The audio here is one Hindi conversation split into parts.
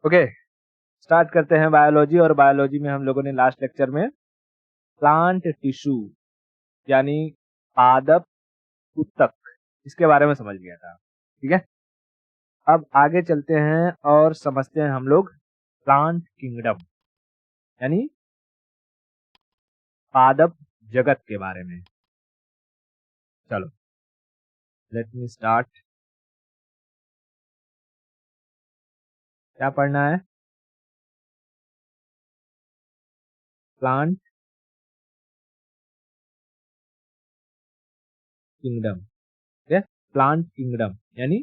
ओके, स्टार्ट करते हैं बायोलॉजी। और बायोलॉजी में हम लोगों ने लास्ट लेक्चर में प्लांट टिश्यू यानी पादप ऊतक इसके बारे में समझ लिया था। ठीक है, अब आगे चलते हैं और समझते हैं हम लोग प्लांट किंगडम यानी पादप जगत के बारे में। चलो लेट मी स्टार्ट। क्या पढ़ना है? Plant kingdom. ठीक है, प्लांट किंगडम यानी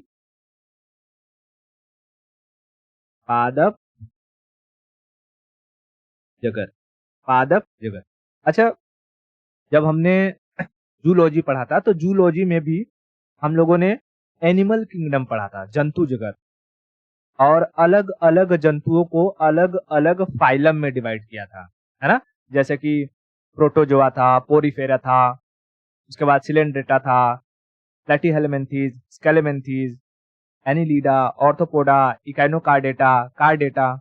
पादप जगत। पादप जगत। अच्छा, जब हमने जूलॉजी पढ़ा था तो जूलॉजी में भी हम लोगों ने एनिमल किंगडम पढ़ा था, जंतु जगत, और अलग अलग जंतुओं को अलग अलग फाइलम में डिवाइड किया था, है ना। जैसे कि प्रोटोजोआ था, पोरीफेरा था, उसके बाद सिलेंड्रेटा था, प्लेटीहेलमिन्थीज, स्केलेमिन्थीज, एनिलीडा, ऑर्थोपोडा, इकाइनोकार्डेटा, कार्डेटा,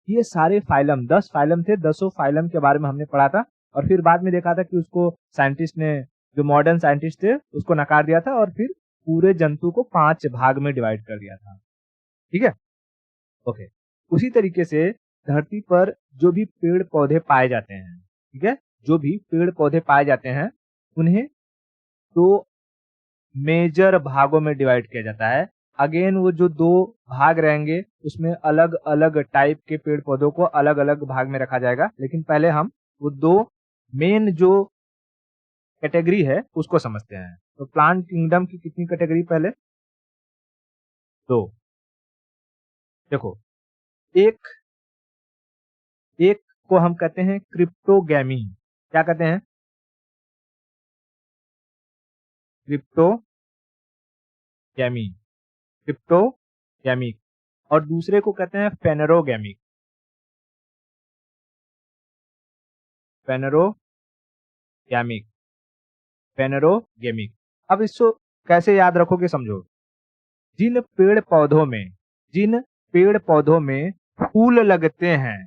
ये सारे फाइलम 10 फाइलम थे। 10 फाइलम के बारे में हमने पढ़ा था। और फिर बाद में देखा था कि उसको साइंटिस्ट ने, जो मॉडर्न साइंटिस्ट थे, उसको नकार दिया था और फिर पूरे जंतु को 5 भाग में डिवाइड कर दिया था। ठीक है, ओके। उसी तरीके से धरती पर जो भी पेड़ पौधे पाए जाते हैं, ठीक है, जो भी पेड़ पौधे पाए जाते हैं उन्हें 2 मेजर भागों में डिवाइड किया जाता है। अगेन वो जो 2 भाग रहेंगे उसमें अलग अलग टाइप के पेड़ पौधों को अलग अलग भाग में रखा जाएगा। लेकिन पहले हम वो 2 मेन जो कैटेगरी है उसको समझते हैं। तो प्लांट किंगडम की कितनी कैटेगरी? पहले 2। देखो, एक एक को हम कहते हैं क्रिप्टोगैमी। क्या कहते हैं? क्रिप्टोगैमी, क्रिप्टोगैमिक। और दूसरे को कहते हैं फेनरोगैमिक, फेनरोगैमिक, फेनरोगेमिक। अब इसको कैसे याद रखोगे, समझो। जिन पेड़ पौधों में जिन पेड़ पौधों में फूल लगते हैं,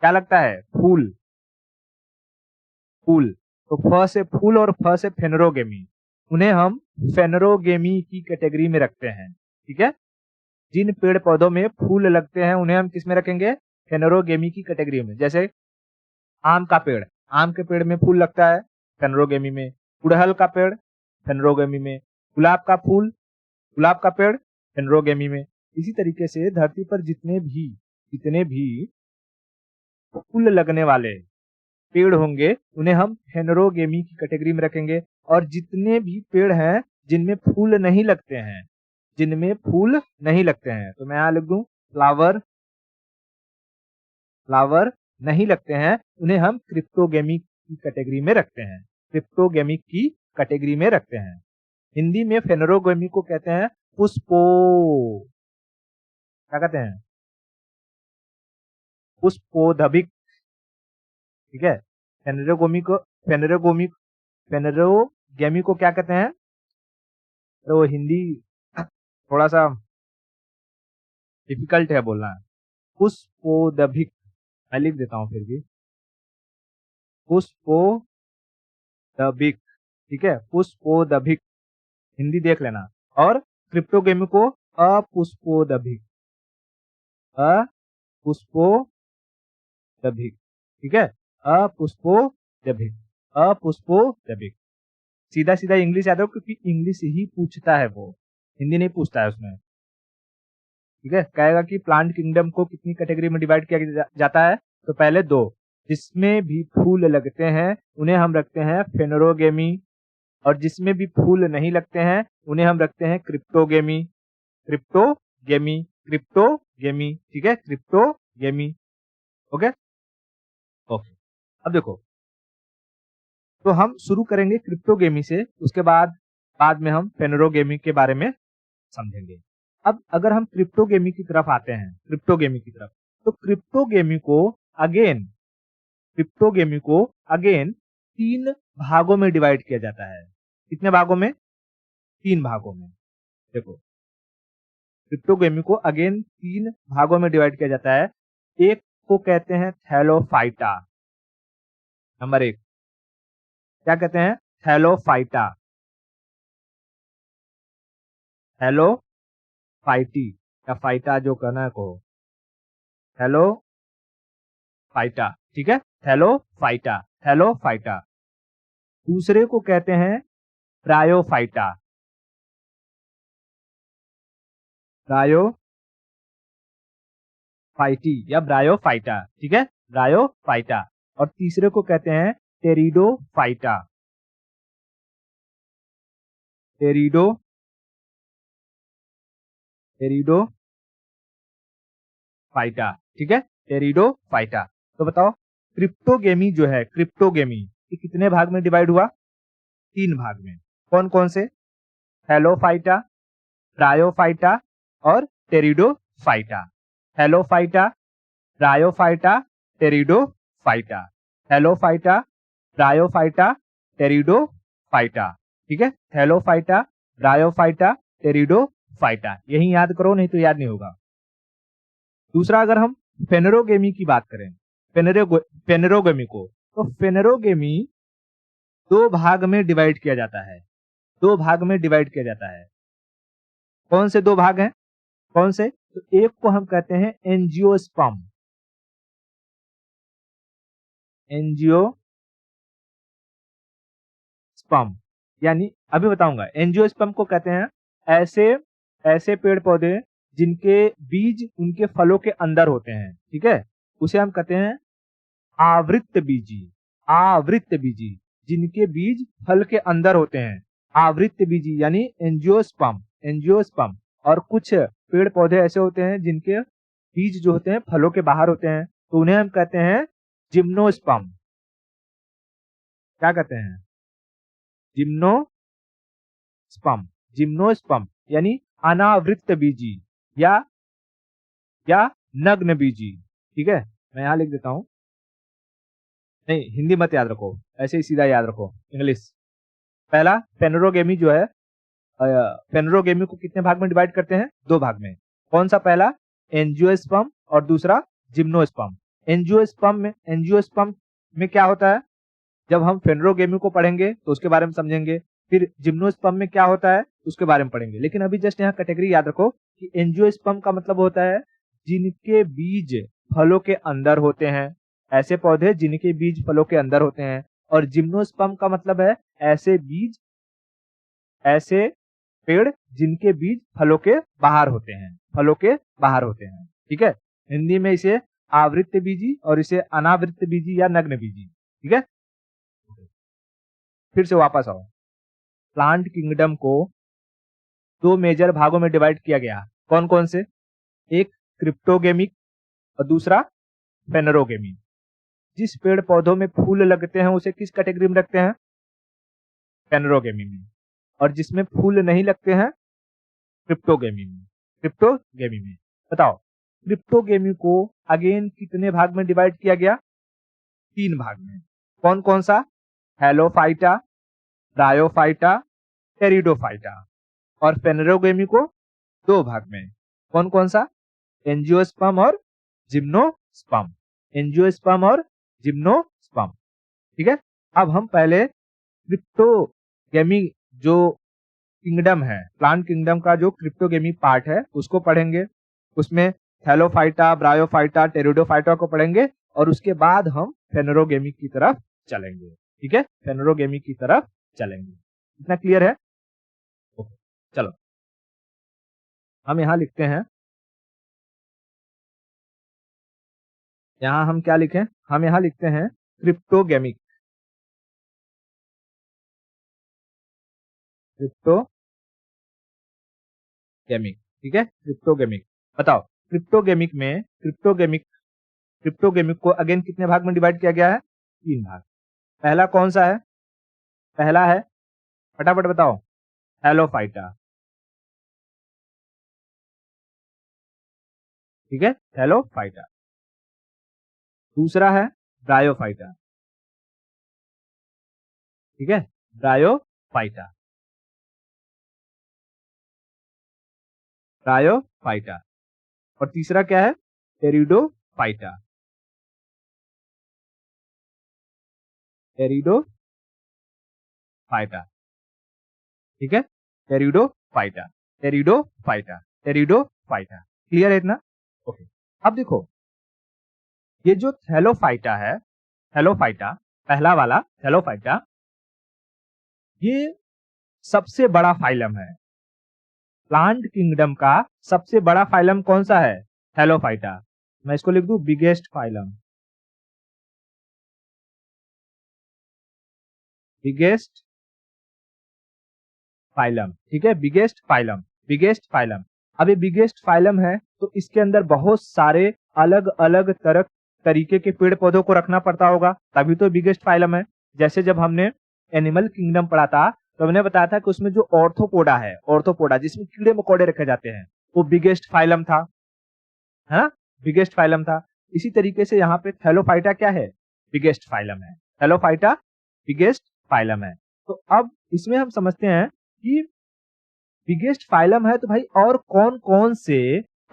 क्या लगता है? फूल, फूल। तो फ से फूल और फ से फेनरोगेमी, उन्हें हम फेनरोगेमी की कैटेगरी में रखते हैं। ठीक है, जिन पेड़ पौधों में फूल लगते हैं उन्हें हम किस में रखेंगे? फेनरोगेमी की कैटेगरी में। जैसे आम का पेड़, आम के पेड़ में फूल लगता है, फेनरोगेमी में। गुड़हल का पेड़, फेनरोगेमी में। गुलाब का फूल, गुलाब का पेड़, फेनरोगेमी में। इसी तरीके से धरती पर जितने भी फूल लगने वाले पेड़ होंगे उन्हें हम फेनरोगेमी की कैटेगरी में रखेंगे। और जितने भी पेड़ हैं जिनमें फूल नहीं लगते हैं, जिनमें फूल नहीं लगते हैं, तो मैं यहां लिख दूं फ्लावर, फ्लावर नहीं लगते हैं, उन्हें हम क्रिप्टोगेमी की कैटेगरी में रखते हैं, क्रिप्टोगेमी की कैटेगरी में रखते हैं। हिंदी में फेनरोगेमी को कहते हैं पुष्पो, क्या कहते हैं? पुष्पोदभिक। ठीक है, फेनरोगेमी को फेनरोगेमी फेनरोगेमी को क्या कहते हैं? तो हिंदी थोड़ा सा डिफिकल्ट है बोलना। पुष्पोदभिक, मैं लिख देता हूं फिर भी, पुष्पोदभिक। ठीक है, पुष्पोदभिक, हिंदी देख लेना। और क्रिप्टोगेमी को अपुष्पोदभिक, अपुष्पोदभिक। ठीक है, अपुष्पोदभिक, अपुष्पोदभिक। सीधा सीधा इंग्लिश याद रखो क्योंकि इंग्लिश ही पूछता है वो, हिंदी नहीं पूछता है उसमें। ठीक है, कहेगा कि प्लांट किंगडम को कितनी कैटेगरी में डिवाइड किया जाता है? तो पहले 2, जिसमें भी फूल लगते हैं उन्हें हम रखते हैं फेनरोगेमी, और जिसमें भी फूल नहीं लगते हैं उन्हें हम रखते हैं क्रिप्टोगेमी, क्रिप्टोगेमी, क्रिप्टोगेमी। ठीक है, क्रिप्टोगेमी। Okay, okay. अब देखो, तो हम शुरू करेंगे क्रिप्टोगेमी से, उसके बाद में हम फेनरोगेमी के बारे में समझेंगे। अब अगर हम क्रिप्टोगेमी की तरफ आते हैं, क्रिप्टोगेमी की तरफ, तो क्रिप्टोगेमी को अगेन 3 भागों में डिवाइड किया जाता है। कितने भागों में? 3 भागों में। देखो, क्रिप्टोगेमी को अगेन 3 भागों में डिवाइड किया जाता है। एक को कहते हैं थैलोफाइटा। नंबर 1 क्या कहते हैं? थैलोफाइटा, थैलोफाइटी या फाइटा जो कहना है कहो, थैलोफाइटा, ठीक है, थैलोफाइटा, थैलोफाइटा। दूसरे को कहते हैं ब्रायोफाइटा, ब्रायोफाइटी या ब्रायोफाइटा, ठीक है, ब्रायोफाइटा। और तीसरे को कहते हैं टेरिडोफाइटा, टेरिडो टेरिडोफाइटा, ठीक है, टेरिडोफाइटा। तो बताओ क्रिप्टोगेमी जो है, क्रिप्टोगेमी ये कितने भाग में डिवाइड हुआ? 3 भाग में। कौन कौन से? थैलोफाइटा, ब्रायोफाइटा और pteridophyta. Thallophyta, bryophyta, pteridophyta, Thallophyta, bryophyta, pteridophyta, ठीक है, थैलोफाइटा, ब्रायोफाइटा, टेरिडोफाइटा। यही याद करो, नहीं तो याद नहीं होगा। दूसरा, अगर हम फेनेरोगेमी की बात करें, फेनेरोगेमी को, तो फेनेरोगेमी 2 भाग में डिवाइड किया जाता है। 2 भाग में डिवाइड किया जाता है। कौन से 2 भाग हैं? कौन से? तो एक को हम कहते हैं एंजियोस्पर्म, एंजियोस्पर्म, यानी अभी बताऊंगा। एंजियोस्पर्म को कहते हैं ऐसे ऐसे पेड़ पौधे जिनके बीज उनके फलों के अंदर होते हैं, ठीक है, उसे हम कहते हैं आवृत्त बीजी, आवृत्त बीजी, जिनके बीज फल के अंदर होते हैं, आवृत्त बीजी यानी एंजियोस्पर्म, एंजियोस्पर्म। और कुछ पेड़ पौधे ऐसे होते हैं जिनके बीज जो होते हैं फलों के बाहर होते हैं, तो उन्हें हम कहते हैं जिम्नोस्पर्म। क्या कहते हैं? जिम्नोस्पर्म, जिम्नोस्पर्म यानी अनावृत्त बीजी या नग्न बीजी, ठीक है। मैं यहां लिख देता हूं, नहीं हिंदी मत याद रखो, ऐसे ही सीधा याद रखो, इंग्लिश। पहला फेनेरोगेमी जो है, फेनेरोगेमी को कितने भाग में डिवाइड करते हैं? 2 भाग में। कौन सा? पहला एंजियोस्पर्म और दूसरा जिम्नोस्पर्म। एंजियोस्पर्म में क्या होता है? जब हम फेनेरोगेमी को पढ़ेंगे तो उसके बारे में समझेंगे, फिर जिम्नोस्पर्म में क्या होता है उसके बारे में पढ़ेंगे। लेकिन अभी जस्ट यहाँ कैटेगरी याद रखो कि एंजियोस्पर्म का मतलब होता है जिनके बीज फलों के अंदर होते हैं, ऐसे पौधे जिनके बीज फलों के अंदर होते हैं। और जिम्नोस्पर्म का मतलब है ऐसे बीज, ऐसे पेड़ जिनके बीज फलों के बाहर होते हैं, फलों के बाहर होते हैं, ठीक है। हिंदी में इसे आवृत्त बीजी और इसे अनावृत्त बीजी या नग्न बीजी, ठीक है। फिर से वापस आओ, प्लांट किंगडम को 2 मेजर भागों में डिवाइड किया गया। कौन कौन से? एक क्रिप्टोगेमिक और दूसरा फेनेरोगेमी। जिस पेड़ पौधों में फूल लगते हैं उसे किस कैटेगरी में रखते हैं? फेनेरोगेमी में। और जिसमें फूल नहीं लगते हैं क्रिप्टोगेमी में, क्रिप्टोगेमी में। बताओ क्रिप्टोगेमी को अगेन कितने भाग में डिवाइड किया गया? 3 भाग में। कौन कौन सा? हैलोफाइटा, ब्रायोफाइटा, टेरिडोफाइटा। और फेनेरोगेमी को 2 भाग में। कौन कौन सा? एंजियोस्पर्म और जिम्नोस्पर्म, एंजियोस्पर्म और जिम्नोस्पर्म, ठीक है। अब हम पहले क्रिप्टोगेमी जो किंगडम है, प्लांट किंगडम का जो क्रिप्टोगेमी पार्ट है उसको पढ़ेंगे। उसमें थैलोफाइटा, ब्रायोफाइटा, टेरिडोफाइटा को पढ़ेंगे और उसके बाद हम फेनेरोगेमी की तरफ चलेंगे, ठीक है, फेनेरोगेमी की तरफ चलेंगे। इतना क्लियर है? ओके, चलो हम यहां लिखते हैं, यहां हम क्या लिखें? हम यहां लिखते हैं क्रिप्टोगेमिक, क्रिप्टोगेमिक, ठीक है, क्रिप्टोगेमिक। बताओ क्रिप्टोगेमिक को अगेन कितने भाग में डिवाइड किया गया है? 3 भाग। पहला कौन सा है? पहला है, फटाफट बताओ, थैलोफाइटा, ठीक है, थैलोफाइटा। दूसरा है ब्रायोफाइटा, ठीक है, ब्रायोफाइटा। ब्रायोफाइटा। और तीसरा क्या है? टेरिडोफाइटा। टेरिडोफाइटा, ठीक है, टेरिडोफाइटा, टेरिडोफाइटा, टेरिडोफाइटा। क्लियर है इतना? ओके। अब देखो, ये जो थैलोफाइटा है, थैलोफाइटा, पहला वाला थैलोफाइटा, ये सबसे बड़ा फाइलम है। प्लांट किंगडम का सबसे बड़ा फाइलम कौन सा है? थैलोफाइटा। मैं इसको लिख दूं बिगेस्ट फाइलम, बिगेस्ट फाइलम, ठीक है, बिगेस्ट फाइलम, बिगेस्ट फाइलम। अब ये बिगेस्ट फाइलम है तो इसके अंदर बहुत सारे अलग अलग तरह तरीके के पेड़ पौधों को रखना पड़ता होगा, तभी तो बिगेस्ट फाइलम है। जैसे जब हमने एनिमल किंगडम पढ़ा था तो हमने बताया था कि उसमें जो ऑर्थोपोडा है, ऑर्थोपोडा जिसमें कीड़े मकोड़े रखे जाते हैं, वो बिगेस्ट फाइलम था, है ना, बिगेस्ट फाइलम था। इसी तरीके से यहाँ पे थैलोफाइटा क्या है? बिगेस्ट फाइलम है। थैलोफाइटा बिगेस्ट फाइलम है। तो अब इसमें हम समझते हैं कि बिगेस्ट फाइलम है तो भाई और कौन कौन से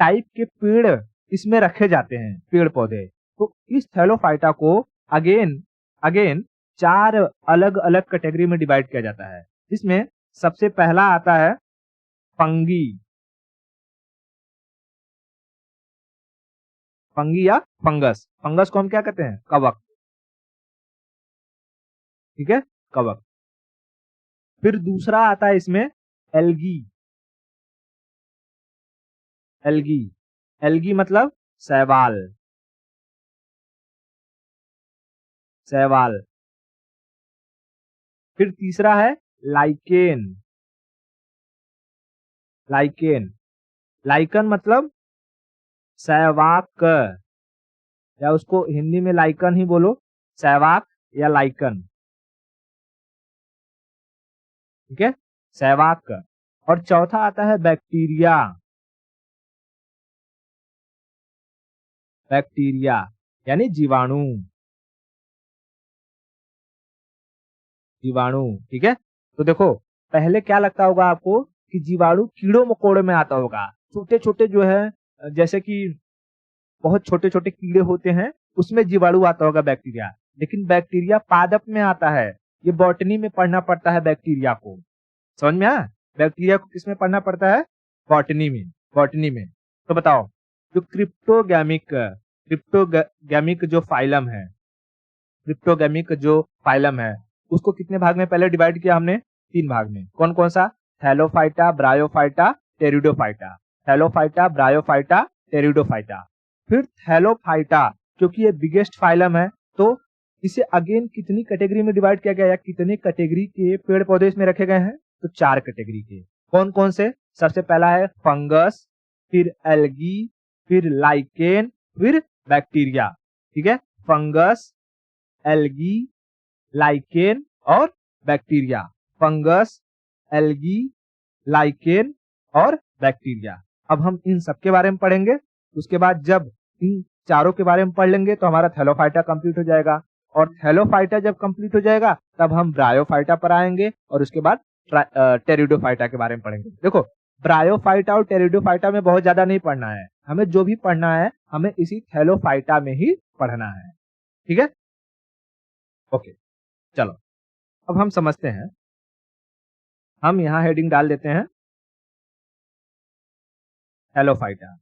टाइप के पेड़ इसमें रखे जाते हैं, पेड़ पौधे। तो इस थैलोफाइटा को अगेन अगेन 4 अलग अलग कैटेगरी में डिवाइड किया जाता है। इसमें सबसे पहला आता है फंगी, फंगी या फंगस। फंगस को हम क्या कहते हैं? कवक, ठीक है, कवक। फिर दूसरा आता है इसमें एल्गी, एल्गी, एल्गी मतलब शैवाल, शैवाल। फिर तीसरा है लाइकेन, लाइकेन, लाइकन मतलब सहवाक, या उसको हिंदी में लाइकन ही बोलो, सहवाक या लाइकन, ठीक है, सहवाक। और चौथा आता है बैक्टीरिया, बैक्टीरिया यानी जीवाणु, जीवाणु, ठीक है। तो देखो, पहले क्या लगता होगा आपको कि जीवाणु कीड़ों मकोड़ों में आता होगा, छोटे छोटे जो है, जैसे कि बहुत छोटे छोटे कीड़े होते हैं उसमें जीवाणु आता होगा, बैक्टीरिया। लेकिन बैक्टीरिया पादप में आता है, ये बॉटनी में पढ़ना पड़ता है बैक्टीरिया को, समझ में आया? बैक्टीरिया को किसमें पढ़ना पड़ता है? बॉटनी में, बॉटनी में। तो बताओ, जो क्रिप्टोगैमिक, क्रिप्टोगैमिक जो फाइलम है, क्रिप्टोगैमिक जो फाइलम है, उसको कितने भाग में पहले डिवाइड किया हमने? 3 भाग में। कौन कौन सा? Thallophyta, bryophyta, pteridophyta, Thallophyta, bryophyta, pteridophyta. फिर थैलोफाइटा, क्योंकि ये बिगेस्ट फाइलम है तो इसे अगेन कितनी कैटेगरी में डिवाइड किया गया, या कितने कैटेगरी के पेड़ पौधे इसमें रखे गए हैं? तो 4 कैटेगरी के। कौन कौन से? सबसे पहला है फंगस, फिर एल्गी, फिर लाइकेन, फिर बैक्टीरिया, ठीक है। फंगस, एल्गी, लाइकेन और बैक्टीरिया, फंगस, एल्गी, लाइकेन और बैक्टीरिया। अब हम इन सब के बारे में पढ़ेंगे। उसके बाद जब इन चारों के बारे में पढ़ लेंगे तो हमारा थैलोफाइटा कंप्लीट हो जाएगा, और थैलोफाइटा जब कंप्लीट हो जाएगा तब हम ब्रायोफाइटा पर आएंगे, और उसके बाद टेरिडोफाइटा के बारे में पढ़ेंगे। देखो, ब्रायोफाइटा और टेरिडोफाइटा में बहुत ज्यादा नहीं पढ़ना है, हमें जो भी पढ़ना है हमें इसी थैलोफाइटा में ही पढ़ना है, ठीक है। ओके, चलो अब हम समझते हैं। हम यहाँ हेडिंग डाल देते हैं थैलोफाइटा,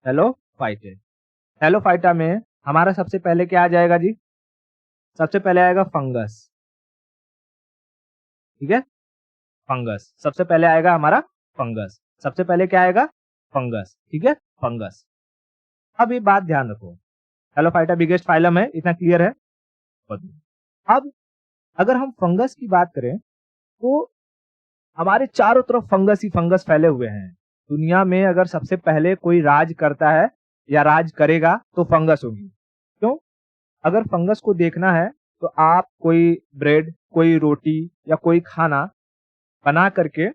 थैलोफाइटे। थैलोफाइटा में हमारा सबसे पहले क्या आ जाएगा जी? सबसे पहले आएगा फंगस, ठीक है, फंगस सबसे पहले आएगा हमारा, फंगस सबसे पहले क्या आएगा? फंगस, ठीक है, फंगस। अब ये बात ध्यान रखो, थैलोफाइटा बिगेस्ट फाइलम है, इतना क्लियर है। अब अगर हम फंगस की बात करें तो हमारे चारों तरफ फंगस ही फंगस फैले हुए हैं। दुनिया में अगर सबसे पहले कोई राज करता है या राज करेगा तो फंगस होगी। क्यों? अगर फंगस को देखना है तो आप कोई ब्रेड, कोई रोटी या कोई खाना बना करके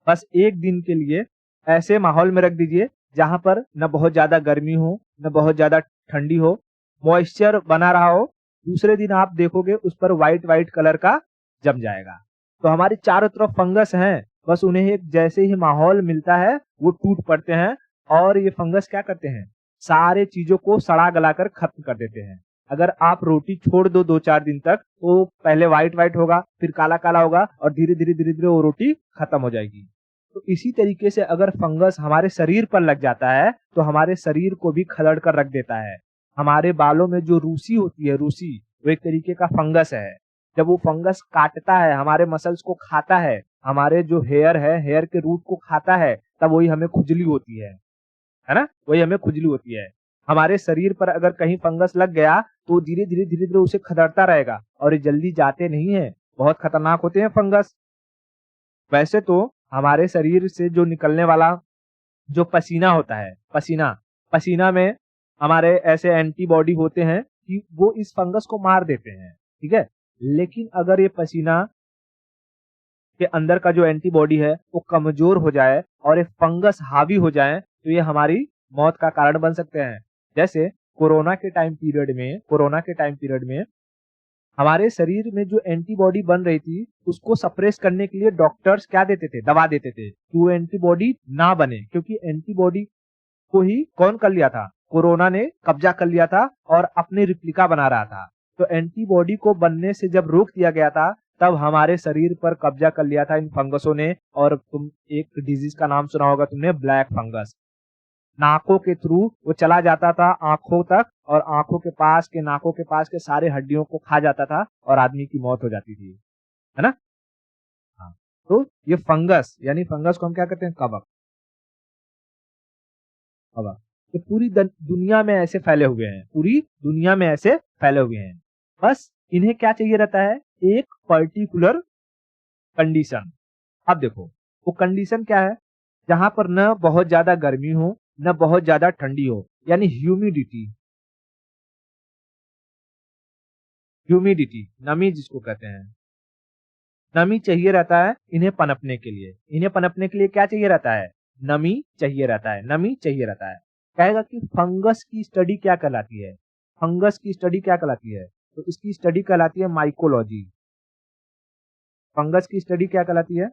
बस एक दिन के लिए ऐसे माहौल में रख दीजिए जहां पर न बहुत ज्यादा गर्मी हो न बहुत ज्यादा ठंडी हो, मॉइस्चर बना रहा हो। दूसरे दिन आप देखोगे उस पर व्हाइट व्हाइट कलर का जम जाएगा। तो हमारे चारों तरफ फंगस हैं, बस उन्हें एक जैसे ही माहौल मिलता है वो टूट पड़ते हैं और ये फंगस क्या करते हैं, सारे चीजों को सड़ा गलाकर खत्म कर देते हैं। अगर आप रोटी छोड़ दो 2-4 दिन तक तो पहले व्हाइट व्हाइट होगा, फिर काला काला होगा और धीरे धीरे वो रोटी खत्म हो जाएगी। तो इसी तरीके से अगर फंगस हमारे शरीर पर लग जाता है तो हमारे शरीर को भी खलड़ कर रख देता है। हमारे बालों में जो रूसी होती है, रूसी वो एक तरीके का फंगस है। जब वो फंगस काटता है, हमारे मसल्स को खाता है, हमारे जो हेयर है, हेयर के रूट को खाता है, तब वही हमें खुजली होती है ना? वही हमें खुजली होती है। हमारे शरीर पर अगर कहीं फंगस लग गया तो धीरे धीरे उसे खदड़ता रहेगा और ये जल्दी जाते नहीं है, बहुत खतरनाक होते हैं फंगस। वैसे तो हमारे शरीर से जो निकलने वाला जो पसीना होता है, पसीना पसीना में हमारे ऐसे एंटीबॉडी होते हैं कि वो इस फंगस को मार देते हैं, ठीक है। लेकिन अगर ये पसीना के अंदर का जो एंटीबॉडी है वो कमजोर हो जाए और ये फंगस हावी हो जाए तो ये हमारी मौत का कारण बन सकते हैं। जैसे कोरोना के टाइम पीरियड में हमारे शरीर में जो एंटीबॉडी बन रही थी उसको सप्रेस करने के लिए डॉक्टर्स क्या देते थे, दवा देते थे कि वो एंटीबॉडी ना बने, क्योंकि एंटीबॉडी को ही कौन कर लिया था, कोरोना ने कब्जा कर लिया था और अपनी रिप्लिका बना रहा था। तो एंटीबॉडी को बनने से जब रोक दिया गया था तब हमारे शरीर पर कब्जा कर लिया था इन फंगसों ने। और तुम एक डिजीज का नाम सुना होगा तुमने, ब्लैक फंगस। नाकों के थ्रू वो चला जाता था आंखों तक और आंखों के पास के, नाकों के पास के सारे हड्डियों को खा जाता था और आदमी की मौत हो जाती थी, है ना? हाँ। तो ये फंगस, यानी फंगस को हम क्या कहते हैं, कवक। कवक ये पूरी दुनिया में ऐसे फैले हुए हैं, पूरी दुनिया में ऐसे फैले हुए हैं। बस इन्हें क्या चाहिए रहता है, एक पर्टिकुलर कंडीशन। अब देखो वो कंडीशन क्या है, जहां पर न बहुत ज्यादा गर्मी हो न बहुत ज्यादा ठंडी हो, यानी ह्यूमिडिटी। ह्यूमिडिटी नमी जिसको कहते हैं, नमी चाहिए रहता है इन्हें पनपने के लिए। इन्हें पनपने के लिए क्या चाहिए रहता है, नमी चाहिए रहता है, नमी चाहिए रहता है। कहेगा कि फंगस की स्टडी क्या कहलाती है, फंगस की स्टडी क्या कहलाती है, तो इसकी स्टडी कहलाती है माइकोलॉजी। फंगस की स्टडी क्या कहलाती है,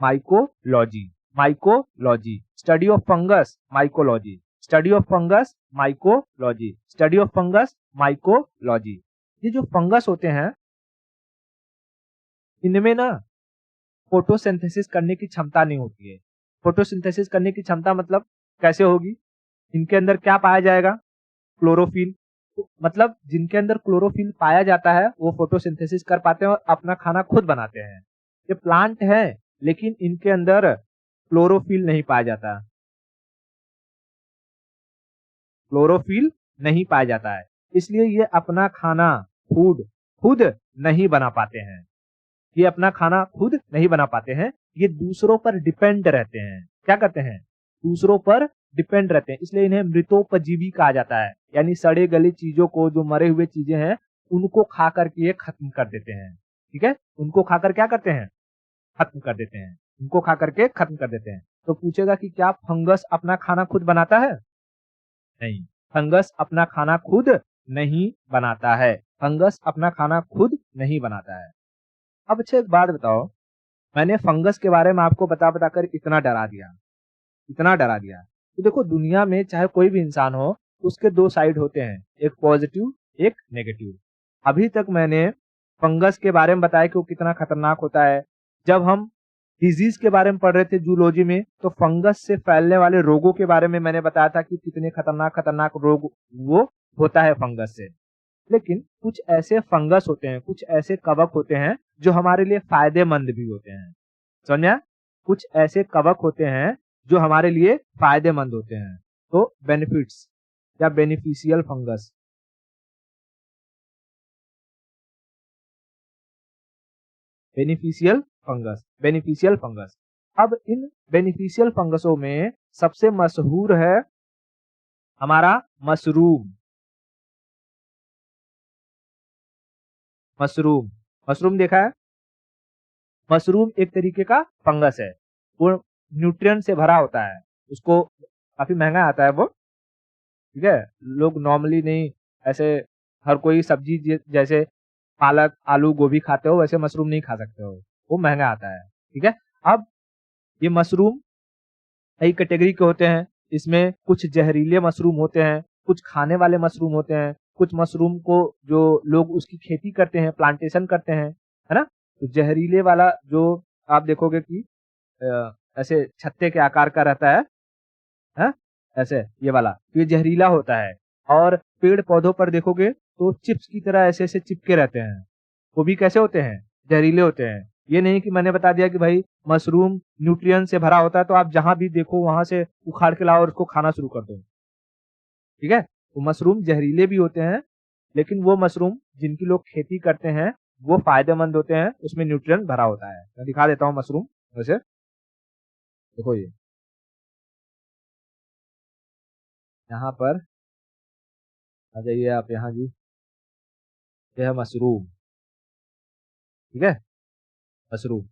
mycology. Mycology, study of fungus, mycology. Study of fungus, mycology. Study of fungus, mycology. ये जो फंगस होते हैं इनमें ना फोटोसिंथेसिस करने की क्षमता नहीं होती है। फोटोसिंथेसिस करने की क्षमता मतलब कैसे होगी, इनके अंदर क्या पाया जाएगा, क्लोरोफिल। मतलब जिनके अंदर क्लोरोफिल पाया जाता है वो फोटोसिंथेसिस कर पाते हैं और अपना खाना खुद बनाते हैं। ये प्लांट है लेकिन इनके अंदर क्लोरोफिल नहीं पाया जाता, क्लोरोफिल नहीं पाया जाता है, इसलिए ये अपना खाना फूड खुद नहीं बना पाते हैं। ये अपना खाना खुद नहीं बना पाते हैं, ये दूसरों पर डिपेंड रहते हैं। क्या करते हैं, दूसरों पर डिपेंड रहते हैं, इसलिए इन्हें मृतोपजीवी कहा जाता है। यानी सड़े गले चीजों को, जो मरे हुए चीजें हैं उनको खा करके ये खत्म कर देते हैं। ठीक है, उनको खाकर क्या करते हैं, खत्म कर देते हैं, उनको खा करके खत्म कर देते हैं। तो पूछेगा कि क्या फंगस अपना खाना खुद बनाता है, नहीं, फंगस अपना खाना खुद नहीं बनाता है, फंगस अपना खाना खुद नहीं बनाता है। अब अच्छा एक बात बताओ, मैंने फंगस के बारे में आपको बता बताकर इतना डरा दिया, इतना डरा दिया। तो देखो दुनिया में चाहे कोई भी इंसान हो उसके दो साइड होते हैं, एक पॉजिटिव एक नेगेटिव। अभी तक मैंने फंगस के बारे में बताया कि वो कितना खतरनाक होता है। जब हम डिजीज के बारे में पढ़ रहे थे जूलॉजी में तो फंगस से फैलने वाले रोगों के बारे में मैंने बताया था कि कितने खतरनाक खतरनाक रोग वो होता है फंगस से। लेकिन कुछ ऐसे फंगस होते हैं, कुछ ऐसे कवक होते हैं जो हमारे लिए फायदेमंद भी होते हैं। समझा, कुछ ऐसे कवक होते हैं जो हमारे लिए फायदेमंद होते हैं। तो बेनिफिट्स या beneficial fungus, beneficial fungus, beneficial fungus. अब इन बेनिफिशियल फंगसों में सबसे मशहूर है हमारा मशरूम। मशरूम, मशरूम देखा है, मशरूम एक तरीके का फंगस है, वो न्यूट्रिएंट से भरा होता है, उसको काफी महंगा आता है वो। ठीक है, लोग नॉर्मली नहीं, ऐसे हर कोई सब्जी जैसे पालक, आलू, गोभी खाते हो वैसे मशरूम नहीं खा सकते हो, वो महँगा आता है, ठीक है? अब ये मशरूम कई कैटेगरी के होते हैं, इसमें कुछ जहरीले मशरूम होते हैं, कुछ खाने वाले मशरूम होते हैं, कुछ मशरूम को जो लोग उसकी खेती करते हैं, प्लांटेशन करते हैं, है ना? तो जहरीले वाला जो आप देखोगे कि ऐसे छत्ते के आकार का रहता है, हाँ? ऐसे ये वाला, तो ये जहरीला होता है और पेड़-पौधों पर देखोगे तो चिप्स की तरह ऐसे-ऐसे चिपके रहते हैं। वो भी कैसे होते हैं? जहरीले होते हैं। ये नहीं कि मैंने बता दिया कि भाई मशरूम न्यूट्रिएंट से भरा होता है तो आप जहाँ भी देखो वहाँ से उखाड़ के लाओ और उसको खाना शुरू कर दो। ठीक है? तो मशरूम जहरीले भी होते हैं, लेकिन वो मशरूम जिनकी लोग खेती करते हैं, वो फ़ायदेमंद होते हैं, उसमें न्यूट्रिएंट भरा होता है। मैं दिखा देता हूँ मशरूम वैसे, देखो ये, यहाँ पर आ जाइए आप यहाँ जी, ये है मशरूम, ठीक है? मशरूम।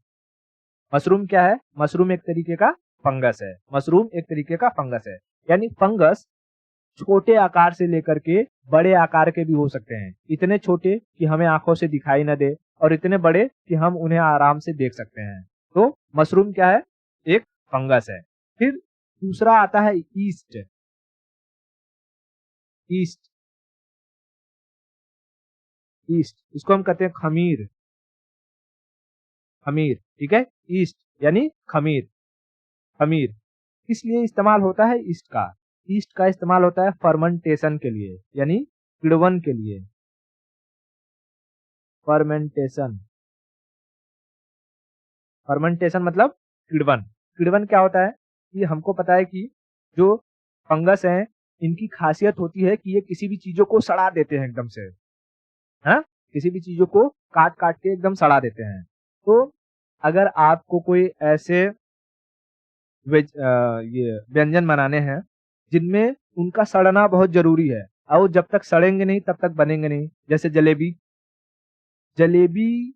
मशरूम क्या है? मशरूम एक तरीके का फंगस है। मशरूम एक तरीके का फंगस है। यानी फंगस छोटे आकार से लेकर के बड़े आकार के भी हो सकते हैं। इतने छोटे कि हमें आंखों से दिखाई न दे और इतने बड़े कि हम उन्हें आराम से देख सकते हैं। तो मशरूम क्या है? एक फंगस है। फिर दूसरा आता है यीस्ट। यीस्ट, यीस्ट इसको हम कहते हैं खमीर। खमीर, ठीक है? यीस्ट यानी खमीर। खमीर किस लिए इस्तेमाल होता है यीस्ट का? यीस्ट का इस्तेमाल होता है फर्मेंटेशन के लिए, यानी किण्वन के लिए। फर्मेंटेशन, फर्मेंटेशन मतलब किण्वन। किण्वन क्या होता है कि हमको पता है कि जो फंगस हैं, इनकी खासियत होती है कि ये किसी भी चीजों को सड़ा देते हैं एकदम से, हाँ? किसी भी चीजों को काट-काट के एकदम सड़ा देते हैं। तो अगर आपको कोई ऐसे ये व्यंजन बनाने हैं, जिनमें उनका सड़ना बहुत ज़रूरी है और वो जब तक सड़ेंगे नहीं तब तक बनेंगे नहीं। जैसे जलेबी, जलेबी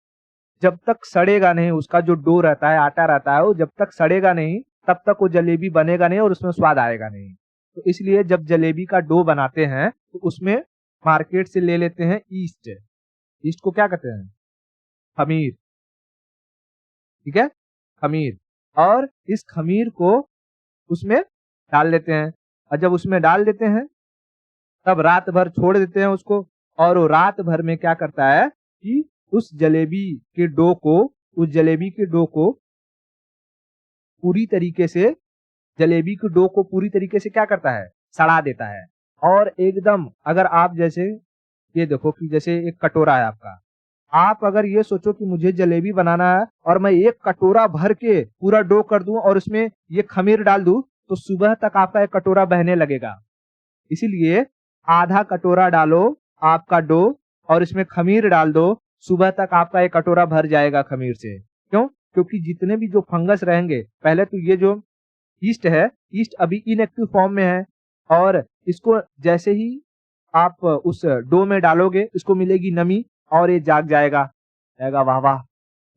जब तक सड़ेगा नहीं, उसका जो डो रहता है, आटा रहता है, वो जब तक सड़ेगा नहीं, तब तक वो जलेबी बनेगा नहीं और उसमें स्वाद आएगा नहीं। तो इसलिए जब जलेबी का डो बनाते हैं, तो उसमें मार्केट से ले लेते हैं यीस्ट। यीस्ट को क्या कहते हैं? खमीर, ठीक है? खमीर, और इस खमीर को उसमें डाल देते हैं और जब उसमें डाल देते हैं, तब रात भर छोड़ देते हैं उसको और वो रात भर में क्या करता है कि उस जलेबी के डो को पूरी तरीके से जलेबी के डो को पूरी तरीके से क्या करता है? सड़ा देता है। और एकदम अगर आप जैसे ये देखो कि जैसे एक कटोरा है आपका, आप अगर ये सोचो कि मुझे जलेबी बनाना है और मैं एक कटोरा भर के पूरा डो कर दूं और उसमें ये खमीर डाल दूं, तो सुबह तक आपका एक कटोरा बहने लगेगा। इसीलिए आधा कटोरा डालो आपका डो और इसमें खमीर डाल दो, सुबह तक आपका एक कटोरा भर जाएगा खमीर से। क्यों? क्योंकि जितने भी जो फंगस रहेंगे, पहले तो ये जो यीस्ट है, यीस्ट अभी इनएक्टिव फॉर्म में है और इसको जैसे ही आप उस डो में डालोगे, इसको मिलेगी नमी और ये जाग जाएगा। कहेगा वाह वाह!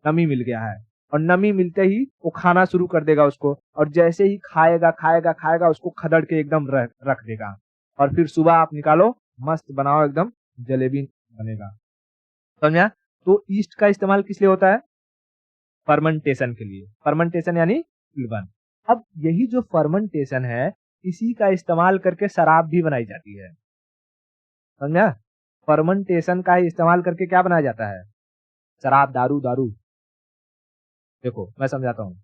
नमी मिल गया है और नमी मिलते ही वो खाना शुरू कर देगा उसको और जैसे ही खाएगा, खाएगा, खाएगा उसको खदड़ के एकदम रख देगा और फिर सुबह आप निकालो, मस्त बनाओ एकदम जलेबी बनेगा। समझा? तो यीस्ट का इस्तेमाल किस लिए होता है? फर्मेंटेशन के लिए। फर्मेंटेशन यानी किण्वन। अब यही जो फर्मेंटेशन है, इसी का इस्तेमाल करके शराब भी बनाई जाती है। समझा? फर्मेंटेशन का ही इस्तेमाल करके क्या बनाया जाता है? शराब, दारू। देखो, मैं समझाता हूँ।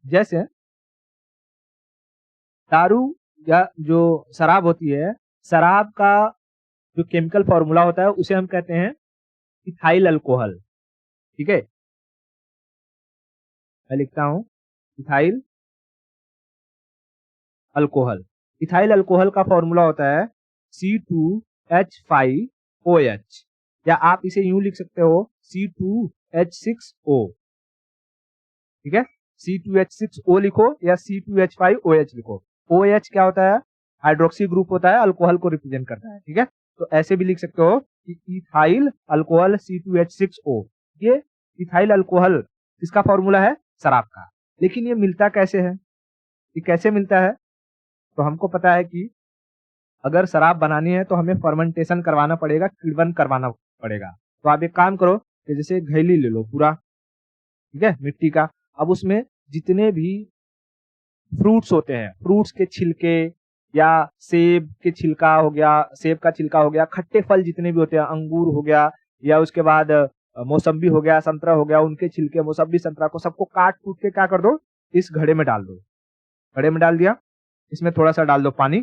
जैसे दारू या जो शराब होती है, शराब का जो केमिकल फॉर्मूला होता है, उसे हम कहते हैं इथाइल अल्कोहल। ठीक है? मैं लिखता हूँ इथाइल अल्कोहल। इथाइल अल्कोहल का फॉर्मूला होता है C2H5OH या आप इसे यूं लिख सकते हो C2H6O। ठीक है? C2H6O लिखो या C2H5OH लिखो। OH क्या होता है? हाइड्रोक्सी ग्रुप होता है, अल्कोहल को रिप्रेजेंट करता है। ठीक है? तो ऐसे भी लिख सकते हो कि इथाइल अल्कोहल C2H6O। ये इथाइल अल्कोहल इसका फॉर्मूला है शराब का। लेकिन ये मिलता कैसे है? ये कैसे मिलता है? तो हमको पता है कि अगर शराब बनानी है तो हमें फर्मेंटेशन करवाना पड़ेगा, किण्वन करवाना पड़ेगा। तो तो आप एक काम करो कि जैसे घैली ले लो पूरा, ठीक है, मिट्टी का। अब उसमें जितने भी फ्रूट्स होते हैं, फ्रूट्स के छिलके या सेब के छिलका हो गया, सेब का छिलका हो गया, खट्टे फल जितने भी होते हैं, अंगूर हो गया या उसके बाद मौसम्बी हो गया, संतरा हो गया, उनके छिलके, मौसम्बी, संतरा को सबको काट कूट के क्या कर दो, इस घड़े में डाल दो। घड़े में डाल दिया, इसमें थोड़ा सा डाल दो पानी।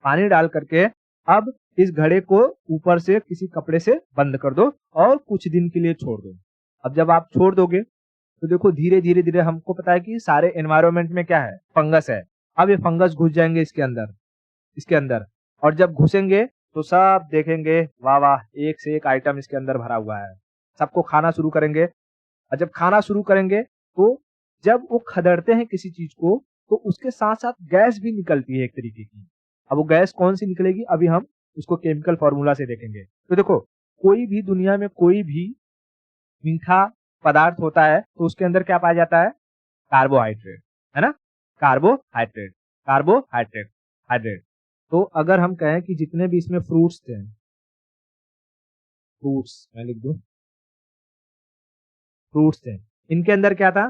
पानी डाल करके अब इस घड़े को ऊपर से किसी कपड़े से बंद कर दो और कुछ दिन के लिए छोड़ दो। अब जब आप छोड़ दोगे तो देखो धीरे धीरे धीरे, हमको पता है कि सारे एनवायरनमेंट में क्या है, फंगस है। अब ये फंगस घुस जाएंगे इसके अंदर और जब घुसेंगे तो सब देखेंगे वाह वाह, एक से एक आइटम इसके अंदर भरा हुआ है, सबको खाना शुरू करेंगे। और जब खाना शुरू करेंगे तो जब वो खदड़ते हैं किसी चीज को तो उसके साथ साथ गैस भी निकलती है एक तरीके की। अब वो गैस कौन सी निकलेगी अभी हम उसको केमिकल फॉर्मूला से देखेंगे। तो देखो, कोई भी दुनिया में कोई भी मीठा पदार्थ होता है तो उसके अंदर क्या पाया जाता है, कार्बोहाइड्रेट, है ना, कार्बोहाइड्रेट, कार्बोहाइड्रेट, हाइड्रेट। तो अगर हम कहें कि जितने भी इसमें फ्रूट्स थे, फ्रूट्स मैं लिख दूं, फ्रूट्स थे, इनके अंदर क्या था,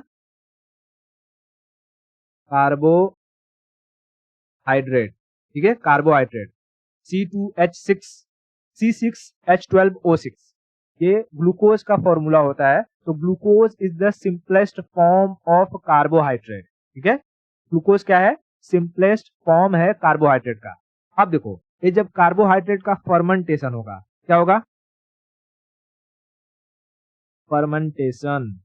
कार्बोहाइड्रेट, ठीक है, कार्बोहाइड्रेट, C2H6 C6H12O6, ये ग्लूकोज का फॉर्मूला होता है। तो glucose is the simplest form of carbohydrate, ठीक है, ग्लूकोज क्या है, सिंपलेस्ट फॉर्म है कार्बोहाइड्रेट का। अब देखो, ये जब कार्बोहाइड्रेट का फर्मेंटेशन होगा, क्या होगा, फर्मेंटेशन,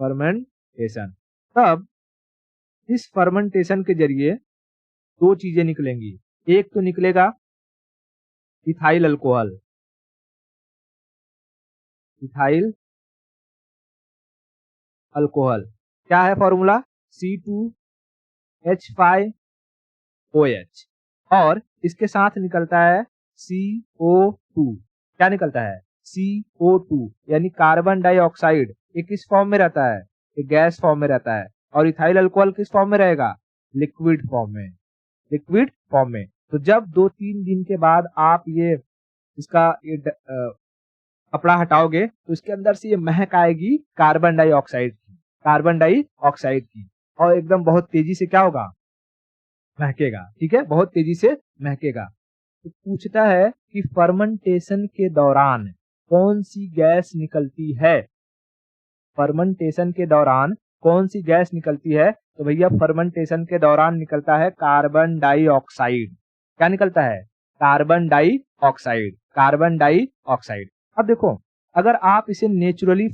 फर्मेंटेशन। तब इस फर्मेंटेशन के जरिए दो चीजें निकलेंगी, एक तो निकलेगा इथाइल अल्कोहल, इथाइल अल्कोहल, क्या है फॉर्मूला, C2H5OH, और इसके साथ निकलता है CO2, क्या निकलता है, CO2, यानी कार्बन डाइऑक्साइड। ये किस फॉर्म में रहता है, ये गैस फॉर्म में रहता है। और इथाइल अल्कोहल किस फॉर्म में रहेगा, लिक्विड फॉर्म में, लिक्विड फॉर्म में। तो जब 2-3 दिन के बाद आप ये इसका कपड़ा हटाओगे तो इसके अंदर से ये महक आएगी कार्बन डाइऑक्साइड की, कार्बन डाइऑक्साइड की, और एकदम बहुत तेजी से क्या होगा, महकेगा, ठीक है, बहुत तेजी से महकेगा। तो पूछता है कि फर्मेंटेशन के दौरान कौन सी गैस निकलती है, फर्मेंटेशन के दौरान कौन सी गैस निकलती है, तो भैया फर्मेंटेशन के दौरान निकलता है कार्बन डाइऑक्साइड। क्या निकलता है, कार्बन डाइऑक्साइड, कार्बन डाइऑक्साइड। अब देखो, अगर आप इसे नेचुरली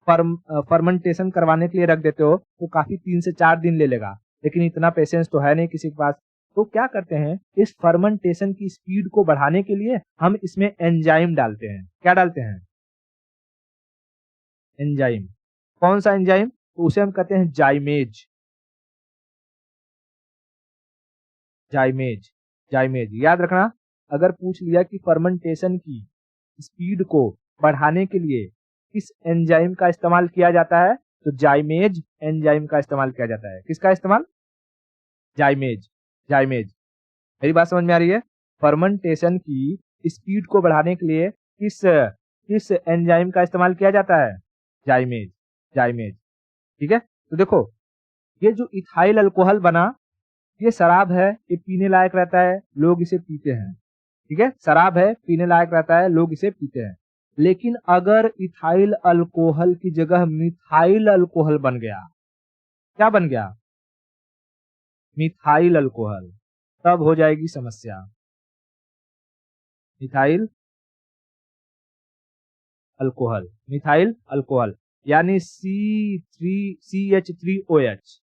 फर्मेंटेशन करवाने के लिए रख देते हो तो काफी 3 से 4 दिन ले लेगा, लेकिन इतना पेशेंस तो है नहीं किसी के पास। तो क्या करते हैं, इस फर्मेंटेशन की स्पीड को बढ़ाने के लिए हम इसमें एंजाइम डालते हैं। क्या डालते हैं, एंजाइम। कौन सा एंजाइम, तो उसे हम कहते हैं जाइमेज, जाइमेज, जाइमेज। याद रखना, अगर पूछ लिया कि फर्मेंटेशन की स्पीड को बढ़ाने के लिए किस एंजाइम का इस्तेमाल किया जाता है, तो जाइमेज एंजाइम का इस्तेमाल किया जाता है। किसका इस्तेमाल, जाइमेज, जाइमेज। मेरी बात समझ में आ रही है, फर्मेंटेशन की स्पीड को बढ़ाने के लिए किस किस एंजाइम का इस्तेमाल किया जाता है, जाइमेज, जाइमेज, ठीक है। तो देखो, ये जो इथाइल अल्कोहल बना, ये शराब है, ये पीने लायक रहता है, लोग इसे पीते हैं, ठीक है, शराब है, पीने लायक रहता है, लोग इसे पीते हैं। लेकिन अगर इथाइल अल्कोहल की जगह मिथाइल अल्कोहल बन गया, क्या बन गया, मिथाइल अल्कोहल, तब हो जाएगी समस्या। मिथाइल अल्कोहल, मिथाइल अल्कोहल, यानी CH3OH,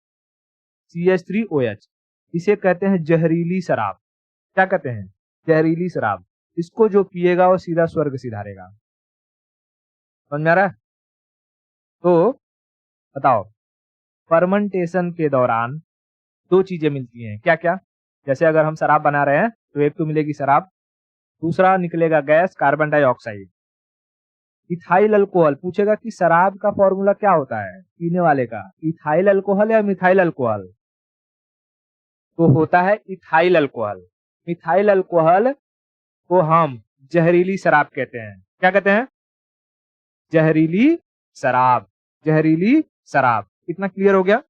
CH3OH, इसे कहते हैं जहरीली शराब। क्या कहते हैं, जहरीली शराब। इसको जो पिएगा वो सीधा स्वर्ग सिधारेगा। समझ में आ रहा है। तो बताओ, फर्मेंटेशन के दौरान दो चीजें मिलती हैं, क्या क्या, जैसे अगर हम शराब बना रहे हैं तो एक तो मिलेगी शराब, दूसरा निकलेगा gas, carbon dioxide. Ethyl alcohol पूछेगा कि शराब का फॉर्मूला क्या होता है पीने वाले का, इथाइल अल्कोहल या मिथाइल अल्कोहल, तो होता है इथाइल अल्कोहल। मिथाइल अल्कोहल को हम जहरीली शराब कहते हैं। क्या कहते हैं? जहरीली शराब। जहरीली शराब। इतना क्लियर हो गया?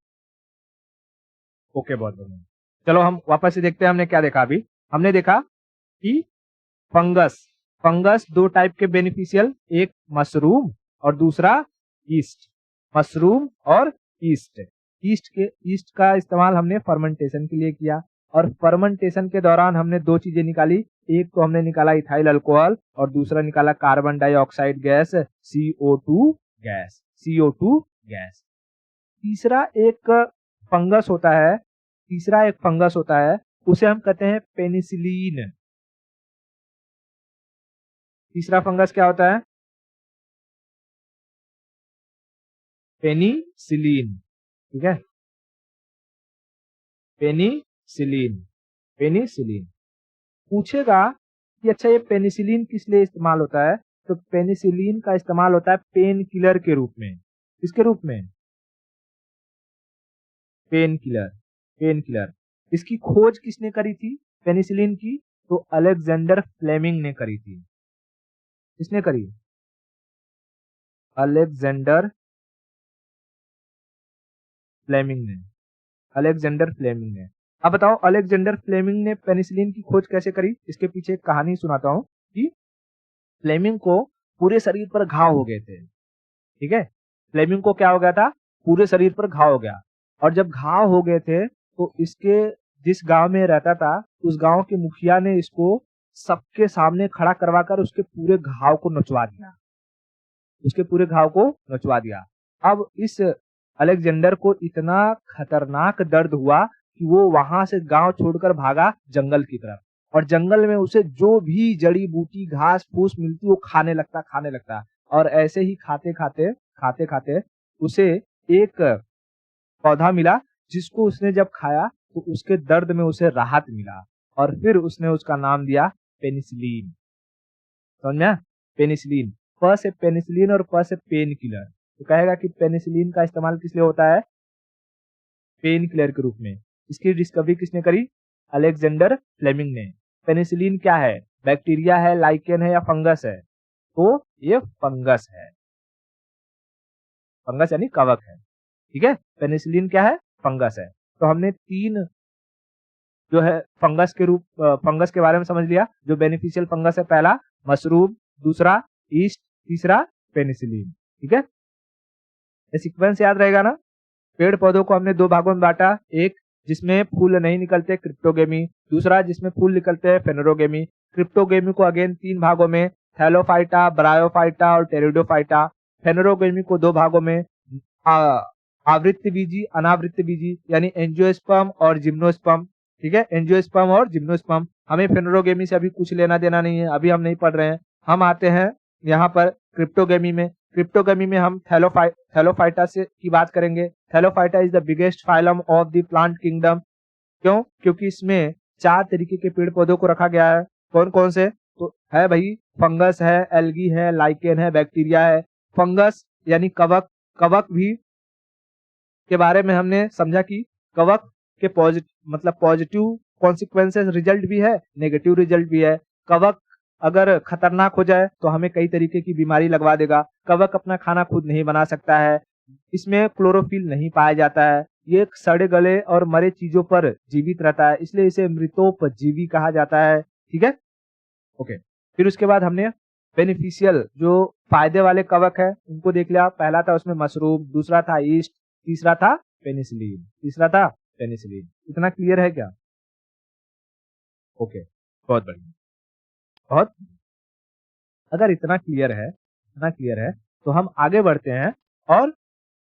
ओके, बहुत बढ़िया। चलो हम वापस से देखते हैं हमने क्या देखा अभी। हमने देखा कि फंगस फंगस दो टाइप के बेनिफिशियल, एक मशरूम और दूसरा ईस्ट। मशरूम और ईस्ट। ईस्ट का इस्तेमाल हमने फर्मेंटेशन के लिए किया, और फर्मेंटेशन के दौरान हमने दो चीजें निकाली। एक तो हमने निकाला इथाइल अल्कोहल और दूसरा निकाला carbon dioxide gas, CO2 gas. CO2 gas. तीसरा एक फंगस होता है, उसे हम कहते हैं पेनिसिलीन। तीसरा फंगस क्या होता है? पेनिसिलीन। ठीक है, पेनिसिलीन। पेनिसिलीन पूछेगा कि अच्छा ये पेनिसिलीन किस लिए इस्तेमाल होता है, तो पेनिसिलीन का इस्तेमाल होता है पेन किलर के रूप में। किसके रूप में? Pain killer. Pain killer. इसकी खोज किसने करी थी पेनिसिलिन की? तो अलेक्जेंडर फ्लेमिंग ने करी थी। किसने करी? अलेक्जेंडर फ्लेमिंग ने। अलेक्जेंडर फ्लेमिंग ने। अब बताओ, अलेक्जेंडर फ्लेमिंग ने पेनिसिलिन की खोज कैसे करी? इसके पीछे एक कहानी सुनाता हूं कि फ्लेमिंग को पूरे शरीर पर घाव हो गए थे। ठीक है, फ्लेमिंग को क्या हो गया था? पूरे शरीर पर घाव हो गया। और जब घाव हो गए थे तो इसके जिस गांव में रहता था, उस गांव के मुखिया ने इसको सबके सामने खड़ा करवाकर उसके पूरे घाव को नचवा दिया। उसके पूरे घाव को नचवा दिया। अब इस अलेक्जेंडर को इतना खतरनाक दर्द हुआ कि वो वहां से गांव छोड़कर भागा जंगल की तरफ, और जंगल में उसे जो भी जड़ी बूटी घास फूस मिलती वो खाने लगता। और ऐसे ही खाते खाते उसे एक पौधा मिला, जिसको उसने जब खाया तो उसके दर्द में उसे राहत मिला, और फिर उसने उसका नाम दिया पेनिसिलीन। समझ में? पेनिसिलीन। प से पेनिसिलीन और प से पेन किलर। तो कहेगा कि पेनिसिलीन का इस्तेमाल किस लिए होता है? पेन किलर के रूप में। इसकी डिस्कवरी किसने करी? अलेक्जेंडर फ्लेमिंग ने। पेनिसिलीन क्या है? बैक्टीरिया है, लाइकेन है, या फंगस है? तो ये फंगस है। फंगस यानी कवक है। ठीक है, पेनिसिलिन क्या है? फंगस है। तो हमने तीन जो है फंगस के बारे में समझ लिया। जो बेनिफिशियल फंगस है, पहला मशरूम, दूसरा ईस्ट, तीसरा पेनिसिलिन। ठीक है, ये सीक्वेंस याद रहेगा ना? पेड़ पौधों को हमने दो भागों में बांटा, एक जिसमें फूल नहीं निकलते क्रिप्टोगेमी, दूसरा जिसमें फूल निकलते हैं फेनेरोगेमी। क्रिप्टोगेमी को अगेन तीन भागों में, थैलोफाइटा, ब्रायोफाइटा और टेरिडोफाइटा। फेनेरोगेमी को दो भागों में, आवृत्ति बीजी, अनावृत्ति बीजी, यानी एंजियोस्पर्म और जिम्नोस्पर्म। ठीक है, एंजियोस्पर्म और जिम्नोस्पर्म। हमें फेनेरोगेमी से अभी कुछ लेना देना नहीं है, अभी हम नहीं पढ़ रहे हैं। हम आते हैं यहाँ पर क्रिप्टोगेमी में। क्रिप्टोगेमी में हम थैलोफाइटा से की बात करेंगे। Thallophyta is the biggest phylum of the plant kingdom. क्यों? क्योंकि इसमें चार तरीके के पेड़ पौधों को रखा गया है। कौन कौन से? तो है भाई, फंगस है, एल्गी है, लाइकेन है, बैक्टीरिया है। फंगस यानी कवक। कवक भी के बारे में हमने समझा कि कवक के पॉजिटिव कॉन्सिक्वेंसेस रिजल्ट भी है, नेगेटिव रिजल्ट भी है। कवक अगर खतरनाक हो जाए तो हमें कई तरीके की बीमारी लगवा देगा। कवक अपना खाना खुद नहीं बना सकता है, इसमें क्लोरोफिल नहीं पाया जाता है, ये सड़े गले और मरे चीजों पर जीवित रहता है, इसलिए इसे मृतोपजीवी कहा जाता है। ठीक है, ओके। फिर उसके बाद हमने बेनिफिशियल जो फायदे वाले कवक है उनको देख लिया। पहला था उसमें मशरूम, दूसरा था ईस्ट, तीसरा था पेनिसिलिन। इतना क्लियर है क्या? ओके, बहुत बढ़िया। बहुत, अगर इतना क्लियर है तो हम आगे बढ़ते हैं और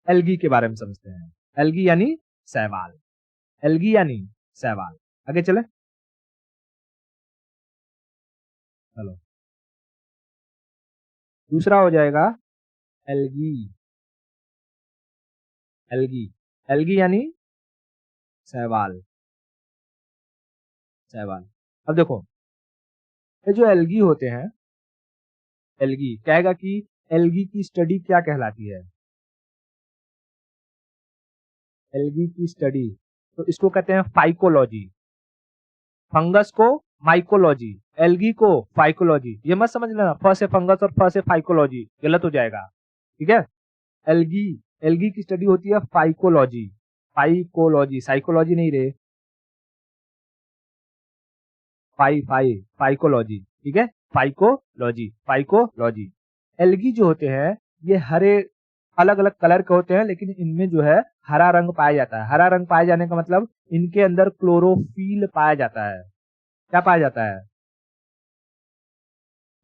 एल्गी के बारे में समझते हैं। एल्गी यानी शैवाल। एल्गी यानी शैवाल। आगे चले, चलो। दूसरा हो जाएगा एल्गी। एल्गी। एल्गी यानी शैवाल। शैवाल। अब देखो, ये जो एल्गी होते हैं, एल्गी कहेगा कि एल्गी की स्टडी क्या कहलाती है? एल्गी की स्टडी, तो इसको कहते हैं फाइकोलॉजी। फंगस को माइकोलॉजी, एल्गी को फाइकोलॉजी। ये मत समझ लेना फ से फंगस और फ से फाइकोलॉजी, गलत हो जाएगा, ठीक है। एल्गी, एल्गी की स्टडी होती है फाइकोलॉजी, फाइकोलॉजी, साइकोलॉजी नहीं रे, फाइकोलॉजी, ठीक है, फाइकोलॉजी, फाइकोलॉजी। एल्गी जो होते हैं ये हरे अलग अलग कलर के होते हैं, लेकिन इनमें जो है हरा रंग पाया जाता है। हरा रंग पाए जाने का मतलब इनके अंदर क्लोरोफिल पाया जाता है। क्या पाया जाता है?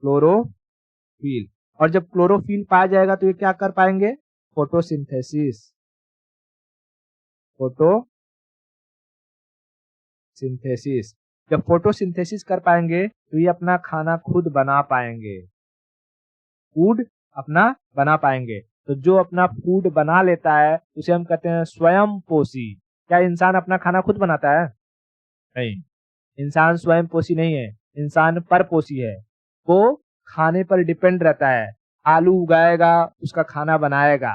क्लोरोफिल। और जब क्लोरोफिल पाया जाएगा तो ये क्या कर पाएंगे? Photosynthesis, photosynthesis. जब फोटोसिंथेसिस कर पाएंगे तो ये अपना खाना खुद बना पाएंगे, फूड अपना बना पाएंगे। तो जो अपना फूड बना लेता है उसे हम कहते हैं स्वयं पोषी। क्या इंसान अपना खाना खुद बनाता है? नहीं, इंसान स्वयं पोषी नहीं है, इंसान परपोषी है। वो खाने पर डिपेंड रहता है। आलू उगाएगा, उसका खाना बनाएगा,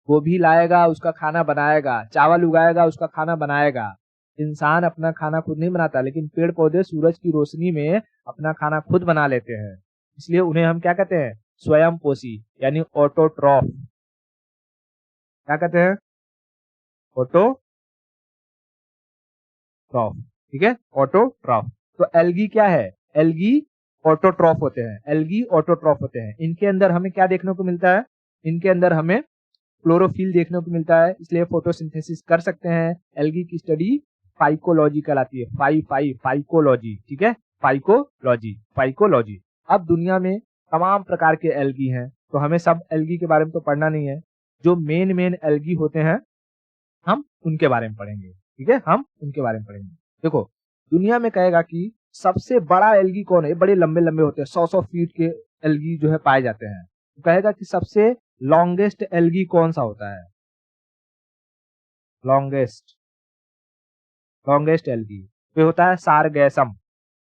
गोभी लाएगा, उसका खाना बनाएगा, चावल उगाएगा, उसका खाना बनाएगा। इंसान अपना खाना खुद नहीं बनाता, लेकिन पेड़ पौधे सूरज की रोशनी में अपना खाना खुद बना लेते हैं। इसलिए उन्हें हम क्या कहते हैं? स्वयं पोषी, यानी ऑटोट्रॉफ। क्या कहते हैं? ऑटोट्रॉफ, ठीक है, ऑटोट्रॉफ। तो एल्गी क्या है? एल्गी ऑटोट्रॉफ होते हैं, एल्गी ऑटोट्रॉफ होते हैं। इनके अंदर हमें क्या देखने को मिलता है? इनके अंदर हमें क्लोरोफिल देखने को मिलता है, इसलिए फोटोसिंथेसिस कर सकते हैं। एल्गी की स्टडी फाइकोलॉजी कहलाती है, फाइकोलॉजी, ठीक है, फाइकोलॉजी, फाइकोलॉजी। अब दुनिया में तमाम प्रकार के एल्गी हैं, तो हमें सब एल्गी के बारे में तो पढ़ना नहीं है। जो मेन मेन एल्गी होते हैं हम उनके बारे में पढ़ेंगे, ठीक है, हम उनके बारे में पढ़ेंगे। देखो, दुनिया में कहेगा कि सबसे बड़ा एल्गी कौन है? बड़े लंबे लंबे होते हैं, 100-100 फीट के एल्गी जो है पाए जाते हैं। तो कहेगा कि सबसे लॉन्गेस्ट एल्गी कौन सा होता है? लॉन्गेस्ट, लॉन्गेस्ट एल्गी तो होता है सारगैसम,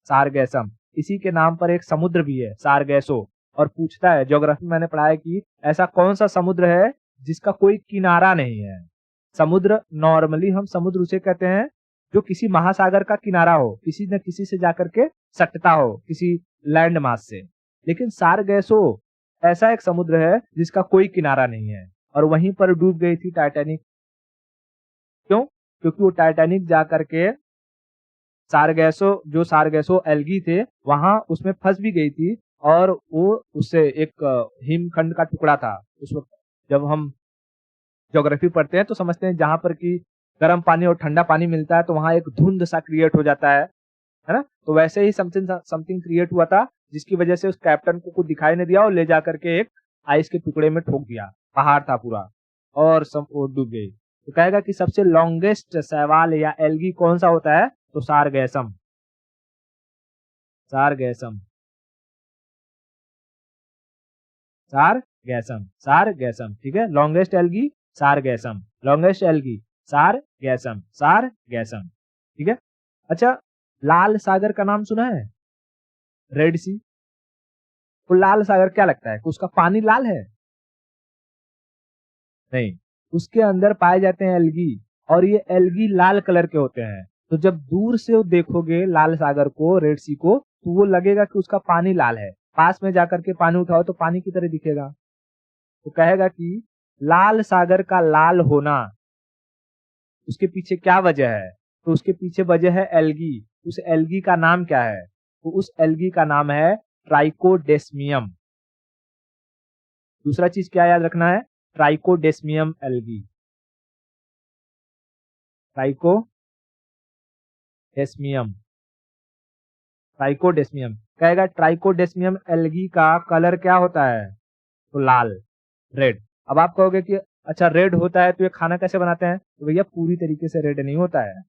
सारगैसम। इसी के नाम पर एक समुद्र भी है, सारगैसो। और पूछता है, ज्योग्राफी मैंने पढ़ा है कि ऐसा कौन सा समुद्र है जिसका कोई किनारा नहीं है? समुद्र, नॉर्मली हम समुद्र उसे कहते हैं जो किसी महासागर का किनारा हो, किसी न किसी से जाकर के सटता हो, किसी लैंड मास से। लेकिन सारगैसो ऐसा एक समुद्र है जिसका कोई किनारा नहीं है, और वहीं पर डूब गई थी टाइटैनिक। क्यों? क्योंकि वो टाइटैनिक जाकर के जो सारगैसो एल्गी थे वहां उसमें फंस भी गई थी, और वो उससे एक हिमखंड का टुकड़ा था। उस वक्त जब हम ज्योग्राफी पढ़ते हैं तो समझते हैं जहां पर कि गर्म पानी और ठंडा पानी मिलता है तो वहां एक धुंध सा क्रिएट हो जाता है ना? तो वैसे ही समथिंग समथिंग क्रिएट हुआ था, जिसकी वजह से उस कैप्टन को कुछ दिखाई नहीं दिया और ले जाकर के एक आइस के टुकड़े में ठोक दिया। पहाड़ था पूरा, और सब वो डूब गई। तो कहेगा कि सबसे लॉन्गेस्ट शैवाल या एल्गी कौन सा होता है? तो सारगैसम, सारगैसम, सारगैसम, सारगैसम, ठीक है। लॉन्गेस्ट एल्गी सारगैसम, लॉन्गेस्ट एल्गी सारगैसम, सारगैसम, ठीक है। अच्छा, लाल सागर का नाम सुना है? रेड सी। तो लाल सागर क्या लगता है कि उसका पानी लाल है? नहीं, उसके अंदर पाए जाते हैं एल्गी, और ये एल्गी लाल कलर के होते हैं। तो जब दूर से देखोगे लाल सागर को, रेड सी को, तो वो लगेगा कि उसका पानी लाल है। पास में जाकर के पानी उठाओ तो पानी की तरह दिखेगा। तो कहेगा कि लाल सागर का लाल होना, उसके पीछे क्या वजह है? तो उसके पीछे वजह है एल्गी। उस एल्गी का नाम क्या है? तो उस एल्गी का नाम है ट्राइकोडेस्मियम। दूसरा चीज क्या याद रखना है? ट्राइकोडेस्मियम एल्गी, ट्राइकोडेस्मियम, ट्राइकोडेस्मियम। कहेगा ट्राइकोडेस्मियम एल्गी का कलर क्या होता है? तो लाल, रेड। अब आप कहोगे कि अच्छा रेड होता है तो ये खाना कैसे बनाते हैं? तो भैया पूरी तरीके से रेड नहीं होता है,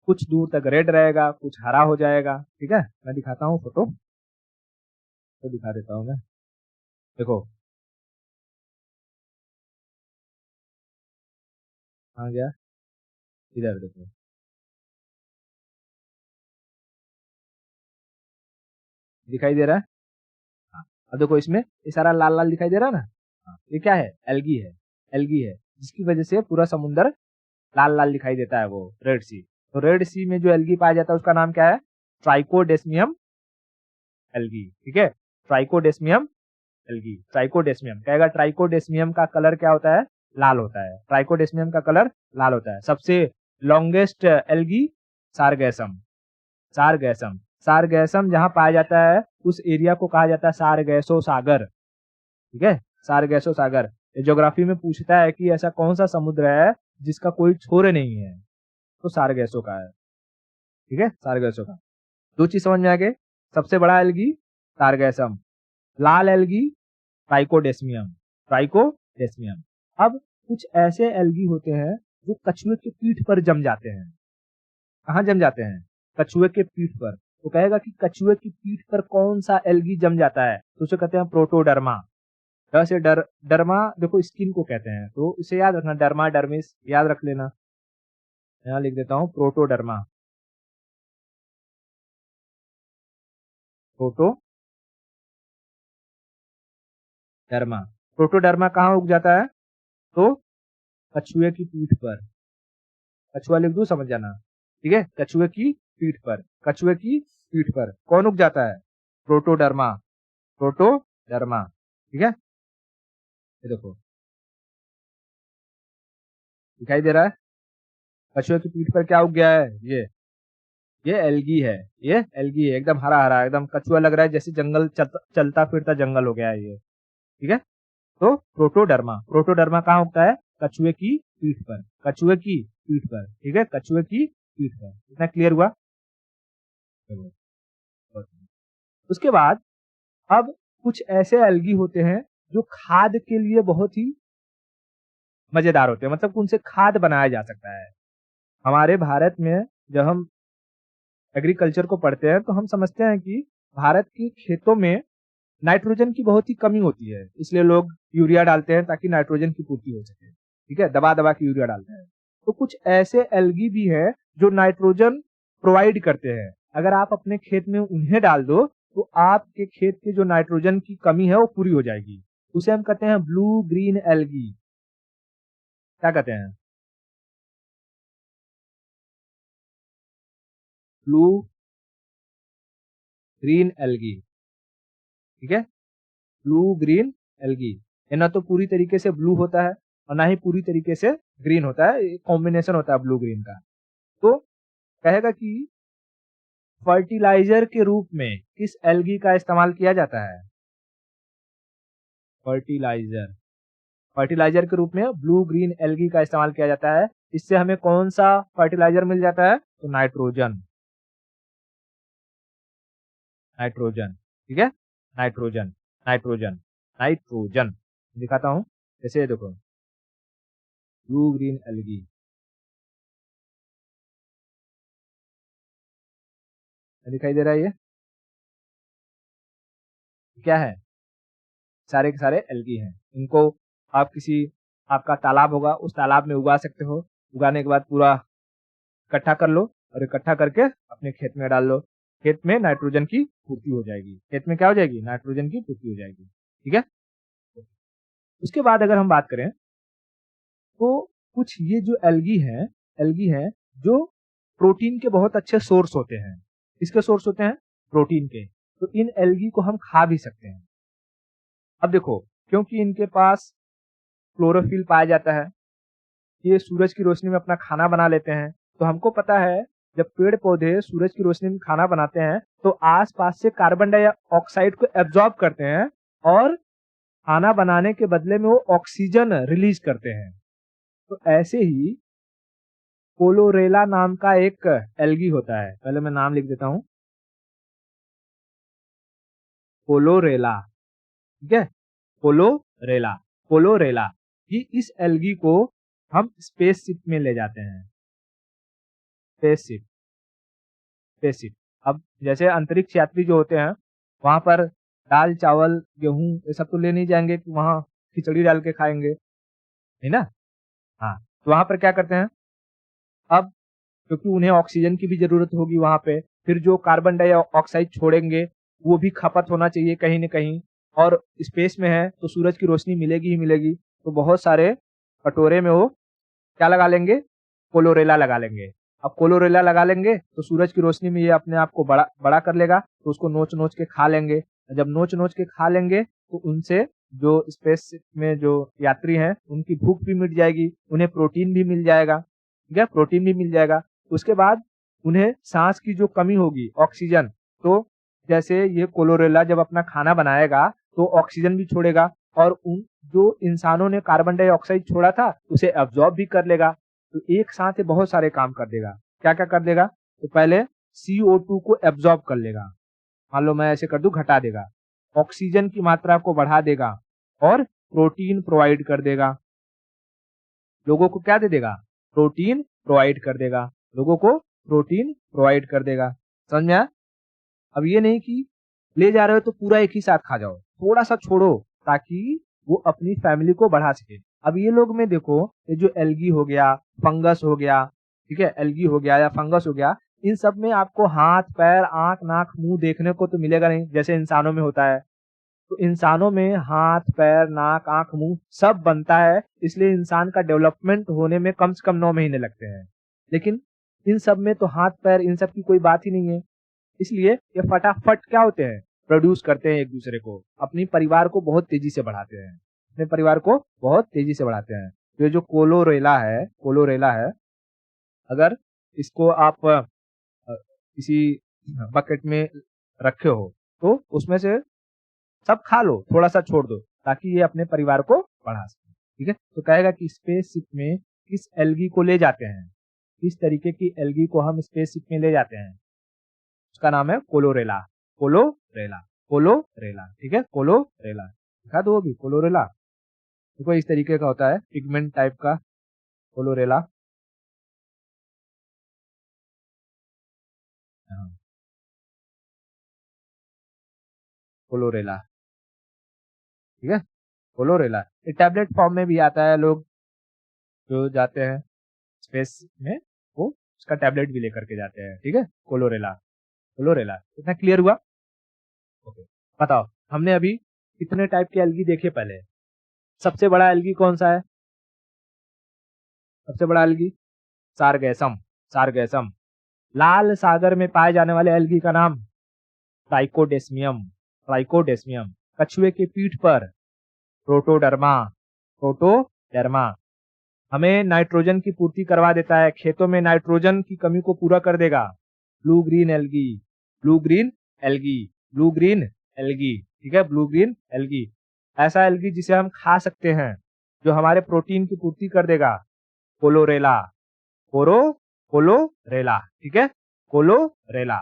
कुछ दूर तक रेड रहेगा, कुछ हरा हो जाएगा, ठीक है। मैं दिखाता हूँ फोटो, तो दिखा देता हूँ मैं। देखो, आ गया, इधर देखो, दिखाई दे रहा है? हाँ। अब देखो इसमें ये सारा लाल लाल दिखाई दे रहा है ना? हाँ, ये क्या है? एल्गी है, एल्गी है, जिसकी वजह से पूरा समुंदर लाल लाल दिखाई देता है, वो रेड सी। तो रेड सी में जो एल्गी पाया जाता है उसका नाम क्या है? ट्राइकोडेस्मियम एल्गी। ठीक है, ट्राइकोडेस्मियम एल्गी। ट्राइकोडेस्मियम कहेगा, ट्राइकोडेस्मियम का कलर क्या होता है? लाल होता है। ट्राइकोडेस्मियम का कलर लाल होता है। सबसे लॉन्गेस्ट एल्गी सारगैसम। सारगैसम, सारगैसम जहां पाया जाता है उस एरिया को कहा जाता है सारगैसो सागर। ठीक है, सारगैसो सागर। ज्योग्राफी में पूछता है कि ऐसा कौन सा समुद्र है जिसका कोई छोर नहीं है, तो सारगैसो का है। ठीक है, सारगैसो का। दो चीज समझ में आ गए, सबसे बड़ा एल्गी सारगैसम, लाल एल्गी ट्राइकोडेस्मियम। ट्राइकोडेस्मियम। अब कुछ ऐसे एल्गी होते हैं जो कछुए के पीठ पर जम जाते हैं। कहाँ जम जाते हैं? कछुए के पीठ पर। तो कहेगा कि कछुए की पीठ पर कौन सा एल्गी जम जाता है, तो उसे कहते हैं प्रोटोडर्मा। वैसे डर्मा देखो स्किन को कहते हैं, तो इसे याद रखना, डर्मा डर्मिस याद रख लेना। यहाँ लिख देता हूं प्रोटोडर्मा। प्रोटोडर्मा। प्रोटोडर्मा कहाँ उग जाता है? तो कछुए की पीठ पर। कछुआ लिख दूं, समझ जाना। ठीक है, कछुए की पीठ पर। कछुए की पीठ पर कौन उग जाता है? प्रोटोडर्मा। प्रोटोडर्मा। ठीक है, ये देखो दिखाई दे रहा है, कछुए की पीठ पर क्या उग गया है? ये एल्गी है। ये एल्गी है, एकदम हरा हरा, एकदम कछुआ लग रहा है जैसे जंगल चलता फिरता जंगल हो गया है ये। ठीक है, तो प्रोटोडर्मा। प्रोटोडर्मा कहाँ उगता है? कछुए की पीठ पर। कछुए की पीठ पर। ठीक है, कछुए की पीठ पर। इतना क्लियर हुआ? चलो, उसके बाद अब कुछ ऐसे एल्गी होते हैं जो खाद के लिए बहुत ही मजेदार होते हैं, मतलब उनसे खाद बनाया जा सकता है। हमारे भारत में जब हम एग्रीकल्चर को पढ़ते हैं तो हम समझते हैं कि भारत के खेतों में नाइट्रोजन की बहुत ही कमी होती है, इसलिए लोग यूरिया डालते हैं ताकि नाइट्रोजन की पूर्ति हो सके। ठीक है, दबा दबा के यूरिया डालते हैं। तो कुछ ऐसे एल्गी भी हैं जो नाइट्रोजन प्रोवाइड करते हैं। अगर आप अपने खेत में उन्हें डाल दो तो आपके खेत की जो नाइट्रोजन की कमी है वो पूरी हो जाएगी। उसे हम कहते हैं ब्लू ग्रीन एल्गी। क्या कहते हैं? Blue green algae. ठीक है, ब्लू ग्रीन एल्गी। ये ना तो पूरी तरीके से ब्लू होता है और ना ही पूरी तरीके से ग्रीन होता है, कॉम्बिनेशन होता है ब्लू ग्रीन का। तो कहेगा कि फर्टिलाइजर के रूप में किस एल्गी का इस्तेमाल किया जाता है? फर्टिलाइजर। फर्टिलाइजर के रूप में ब्लू ग्रीन एल्गी का इस्तेमाल किया जाता है। इससे हमें कौन सा फर्टिलाइजर मिल जाता है? तो नाइट्रोजन। नाइट्रोजन। ठीक है, नाइट्रोजन। नाइट्रोजन। नाइट्रोजन दिखाता हूं, जैसे देखो ब्लू ग्रीन एल्गी। दिखाई दे रहा है ये क्या है? सारे के सारे एल्गी हैं। इनको आप किसी, आपका तालाब होगा उस तालाब में उगा सकते हो। उगाने के बाद पूरा इकट्ठा कर लो और इकट्ठा करके अपने खेत में डाल लो। खेत में नाइट्रोजन की पूर्ति हो जाएगी। खेत में क्या हो जाएगी? नाइट्रोजन की पूर्ति हो जाएगी। ठीक है, उसके बाद अगर हम बात करें तो कुछ ये जो एल्गी हैं जो प्रोटीन के बहुत अच्छे सोर्स होते हैं। किसके सोर्स होते हैं? प्रोटीन के। तो इन एल्गी को हम खा भी सकते हैं। अब देखो, क्योंकि इनके पास क्लोरोफिल पाया जाता है, ये सूरज की रोशनी में अपना खाना बना लेते हैं। तो हमको पता है जब पेड़ पौधे सूरज की रोशनी में खाना बनाते हैं तो आसपास से कार्बन डाइऑक्साइड को एब्जॉर्ब करते हैं और खाना बनाने के बदले में वो ऑक्सीजन रिलीज करते हैं। तो ऐसे ही कोलोरेला नाम का एक एल्गी होता है, पहले मैं नाम लिख देता हूं, कोलोरेला। ठीक है, कोलोरेला। कोलोरेला, ये इस एल्गी को हम स्पेसशिप में ले जाते हैं। स्पेसशिप। स्पेसशिप। अब जैसे अंतरिक्ष यात्री जो होते हैं वहां पर दाल चावल गेहूं ये सब तो ले नहीं जाएंगे कि वहां खिचड़ी डाल के खाएंगे, है ना? हाँ, तो वहां पर क्या करते हैं, अब क्योंकि उन्हें ऑक्सीजन की भी जरूरत होगी वहां पे, फिर जो कार्बन डाइऑक्साइड छोड़ेंगे वो भी खपत होना चाहिए कहीं न कहीं, और स्पेस में है तो सूरज की रोशनी मिलेगी ही मिलेगी। तो बहुत सारे कटोरे में वो क्या लगा लेंगे? कोलोरेला लगा लेंगे। अब क्लोरेला लगा लेंगे तो सूरज की रोशनी में ये अपने आप को बड़ा बड़ा कर लेगा, तो उसको नोच नोच के खा लेंगे। जब नोच नोच के खा लेंगे तो उनसे जो स्पेस में जो यात्री हैं उनकी भूख भी मिट जाएगी, उन्हें प्रोटीन भी मिल जाएगा, ठीक है, प्रोटीन भी मिल जाएगा। उसके बाद उन्हें सांस की जो कमी होगी, ऑक्सीजन, तो जैसे ये क्लोरेला जब अपना खाना बनाएगा तो ऑक्सीजन भी छोड़ेगा और उन जो इंसानों ने कार्बन डाइऑक्साइड छोड़ा था उसे एब्जॉर्ब भी कर लेगा। तो एक साथ ये बहुत सारे काम कर देगा। क्या क्या कर देगा? तो पहले CO2 को एब्जॉर्ब कर लेगा, मान लो मैं ऐसे कर दूं, घटा देगा, ऑक्सीजन की मात्रा को बढ़ा देगा और प्रोटीन प्रोवाइड कर देगा। लोगों को क्या दे देगा? प्रोटीन प्रोवाइड कर देगा, लोगों को प्रोटीन प्रोवाइड कर देगा। समझ में आया? अब ये नहीं कि ले जा रहे हो तो पूरा एक ही साथ खा जाओ, थोड़ा सा छोड़ो ताकि वो अपनी फैमिली को बढ़ा सके। अब ये लोग में देखो, ये जो एल्गी हो गया, फंगस हो गया, ठीक है, एल्गी हो गया या फंगस हो गया, इन सब में आपको हाथ पैर आंख नाक मुंह देखने को तो मिलेगा नहीं जैसे इंसानों में होता है। तो इंसानों में हाथ पैर नाक आंख मुंह सब बनता है, इसलिए इंसान का डेवलपमेंट होने में कम से कम 9 महीने लगते हैं। लेकिन इन सब में तो हाथ पैर इन सब की कोई बात ही नहीं है, इसलिए ये फटाफट क्या होते हैं? प्रोड्यूस करते हैं एक दूसरे को, अपनी परिवार को बहुत तेजी से बढ़ाते हैं, अपने परिवार को बहुत तेजी से बढ़ाते हैं। ये जो कोलोरेला है, अगर इसको आप किसी बकेट में रखे हो तो उसमें से सब खा लो, थोड़ा सा छोड़ दो ताकि ये अपने परिवार को बढ़ा सके, ठीक है। तो कहेगा कि स्पेसशिप में किस एल्गी को ले जाते हैं, किस तरीके की एल्गी को हम स्पेसशिप में ले जाते हैं, उसका नाम है कोलोरेला। कोलोरेला, कोलोरेला, ठीक है, कोलोरेला दिखा दो, भी कोलोरेला देखो इस तरीके का होता है, पिगमेंट टाइप का कोलोरेला। कोलोरेला, ठीक है, कोलोरेला। ये टैबलेट फॉर्म में भी आता है, लोग जो जाते हैं स्पेस में वो उसका टैबलेट भी लेकर के जाते हैं, ठीक है। कोलोरेला, कोलोरेला, इतना क्लियर हुआ? ओके, बताओ हमने अभी कितने टाइप के एल्गी देखे पहले? सबसे बड़ा एल्गी कौन सा है? सबसे बड़ा एल्गी सारगैसम, सारगैसम। लाल सागर में पाए जाने वाले एल्गी का नाम ट्राइकोडेस्मियम, ट्राइकोडेस्मियम। कछुए के पीठ पर प्रोटोडर्मा, प्रोटोडर्मा। हमें नाइट्रोजन की पूर्ति करवा देता है, खेतों में नाइट्रोजन की कमी को पूरा कर देगा। Blue green algae, blue green algae, blue green algae, ठीक है, ब्लू ग्रीन एल्गी। ऐसा एल्गी जिसे हम खा सकते हैं, जो हमारे प्रोटीन की पूर्ति कर देगा, कोलोरेला, कोलोरेला, ठीक है, कोलोरेला,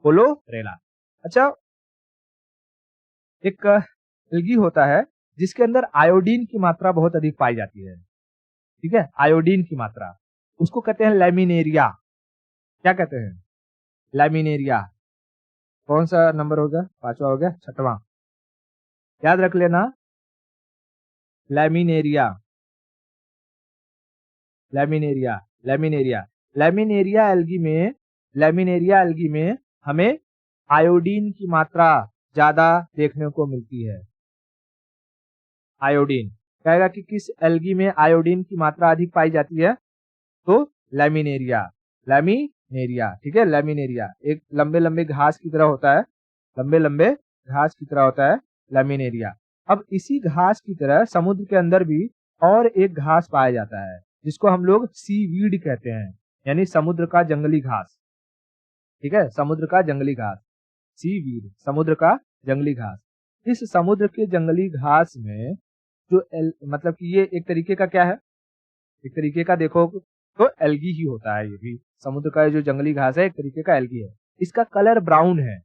कोलोरेला। अच्छा, एक एल्गी होता है जिसके अंदर आयोडीन की मात्रा बहुत अधिक पाई जाती है, ठीक है, आयोडीन की मात्रा, उसको कहते हैं लैमिनेरिया। क्या कहते हैं? लैमिनेरिया। कौन सा नंबर हो गया? 5वां हो गया, 6वां याद रख लेना, laminaria, laminaria, laminaria. Laminaria algae में, लैमिनेरिया एल्गी में हमें आयोडीन की मात्रा ज्यादा देखने को मिलती है। आयोडीन, कहेगा कि किस एल्गी में आयोडीन की मात्रा अधिक पाई जाती है? तो लैमिनेरिया, लैमिनेरिया, ठीक है, लैमिनेरिया। एक लंबे लंबे घास की तरह होता है, लंबे लंबे घास की तरह होता है लैमिनेरिया। अब इसी घास की तरह समुद्र के अंदर भी और एक घास पाया जाता है जिसको हम लोग सीवीड कहते हैं, यानी समुद्र का जंगली घास, ठीक है, समुद्र का जंगली घास, सीवीड, समुद्र का जंगली घास। इस समुद्र के जंगली घास में जो मतलब कि ये एक तरीके का क्या है, एक तरीके का देखो तो एल्गी ही होता है। ये भी समुद्र का जो जंगली घास है एक तरीके का एल्गी है। इसका कलर ब्राउन है,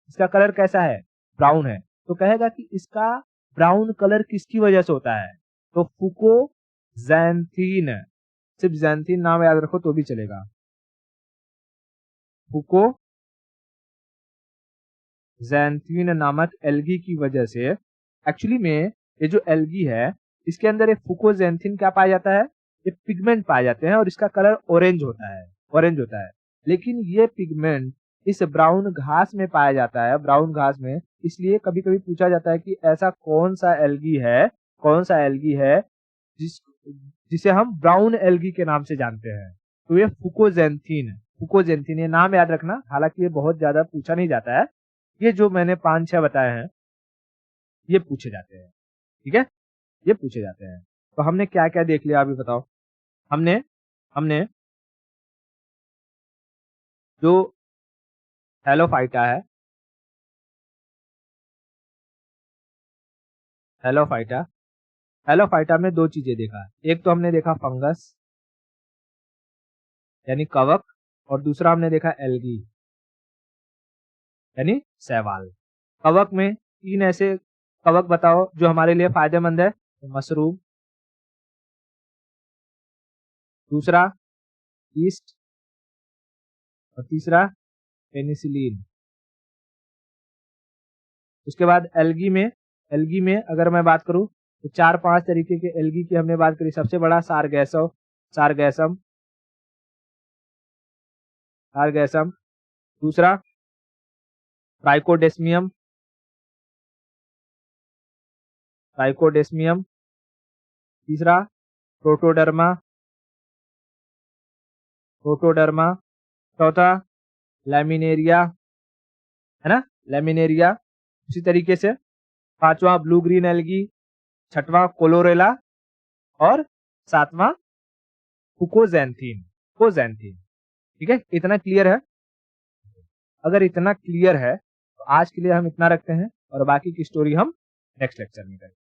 इसका कलर कैसा है? ब्राउन है। तो कहेगा कि इसका ब्राउन कलर किसकी वजह से होता है? तो फुकोजैंथीन, सिर्फ जैंथीन नाम याद रखो तो भी चलेगा, फुकोजैंथीन नामक एल्गी की वजह से। एक्चुअली में ये जो एल्गी है इसके अंदर एक फुकोजैंथीन क्या पाया जाता है? ये पिगमेंट पाए जाते हैं और इसका कलर ऑरेंज होता है, ऑरेंज होता है। लेकिन ये पिगमेंट इस ब्राउन घास में पाया जाता है, ब्राउन घास में। इसलिए कभी कभी पूछा जाता है कि ऐसा कौन सा एल्गी है, कौन सा एल्गी है जिसे हम ब्राउन एल्गी के नाम से जानते हैं। तो ये फुकोजेंथीन है। फुकोजेंथीन, ये नाम याद रखना, हालांकि ये बहुत ज्यादा पूछा नहीं जाता है। ये जो मैंने 5-6 बताए हैं ये पूछे जाते हैं, ठीक है, ये पूछे जाते हैं। तो हमने क्या क्या देख लिया अभी बताओ। हमने हमने जो हेलोफाइटा है, हेलोफाइटा, हेलोफाइटा में दो चीजें देखा। एक तो हमने देखा फंगस यानी कवक, और दूसरा हमने देखा एल्गी यानी शैवाल। कवक में 3 ऐसे कवक बताओ जो हमारे लिए फायदेमंद है। तो मशरूम, दूसरा ईस्ट, और तीसरा पेनिसिलिन। उसके बाद एल्गी में अगर मैं बात करूं तो 4-5 तरीके के एल्गी की हमने बात करी। सबसे बड़ा सारगैसम, दूसरा ट्राइकोडेस्मियम, तीसरा प्रोटोडर्मा, चौथा लैमिनेरिया, है ना, लैमिनेरिया। उसी तरीके से पांचवा ब्लू ग्रीन एल्गी, छठवां कोलोरेला, और सातवां फुकोजेंथीन। ठीक है, इतना क्लियर है। अगर इतना क्लियर है तो आज के लिए हम इतना रखते हैं, और बाकी की स्टोरी हम नेक्स्ट लेक्चर में करेंगे।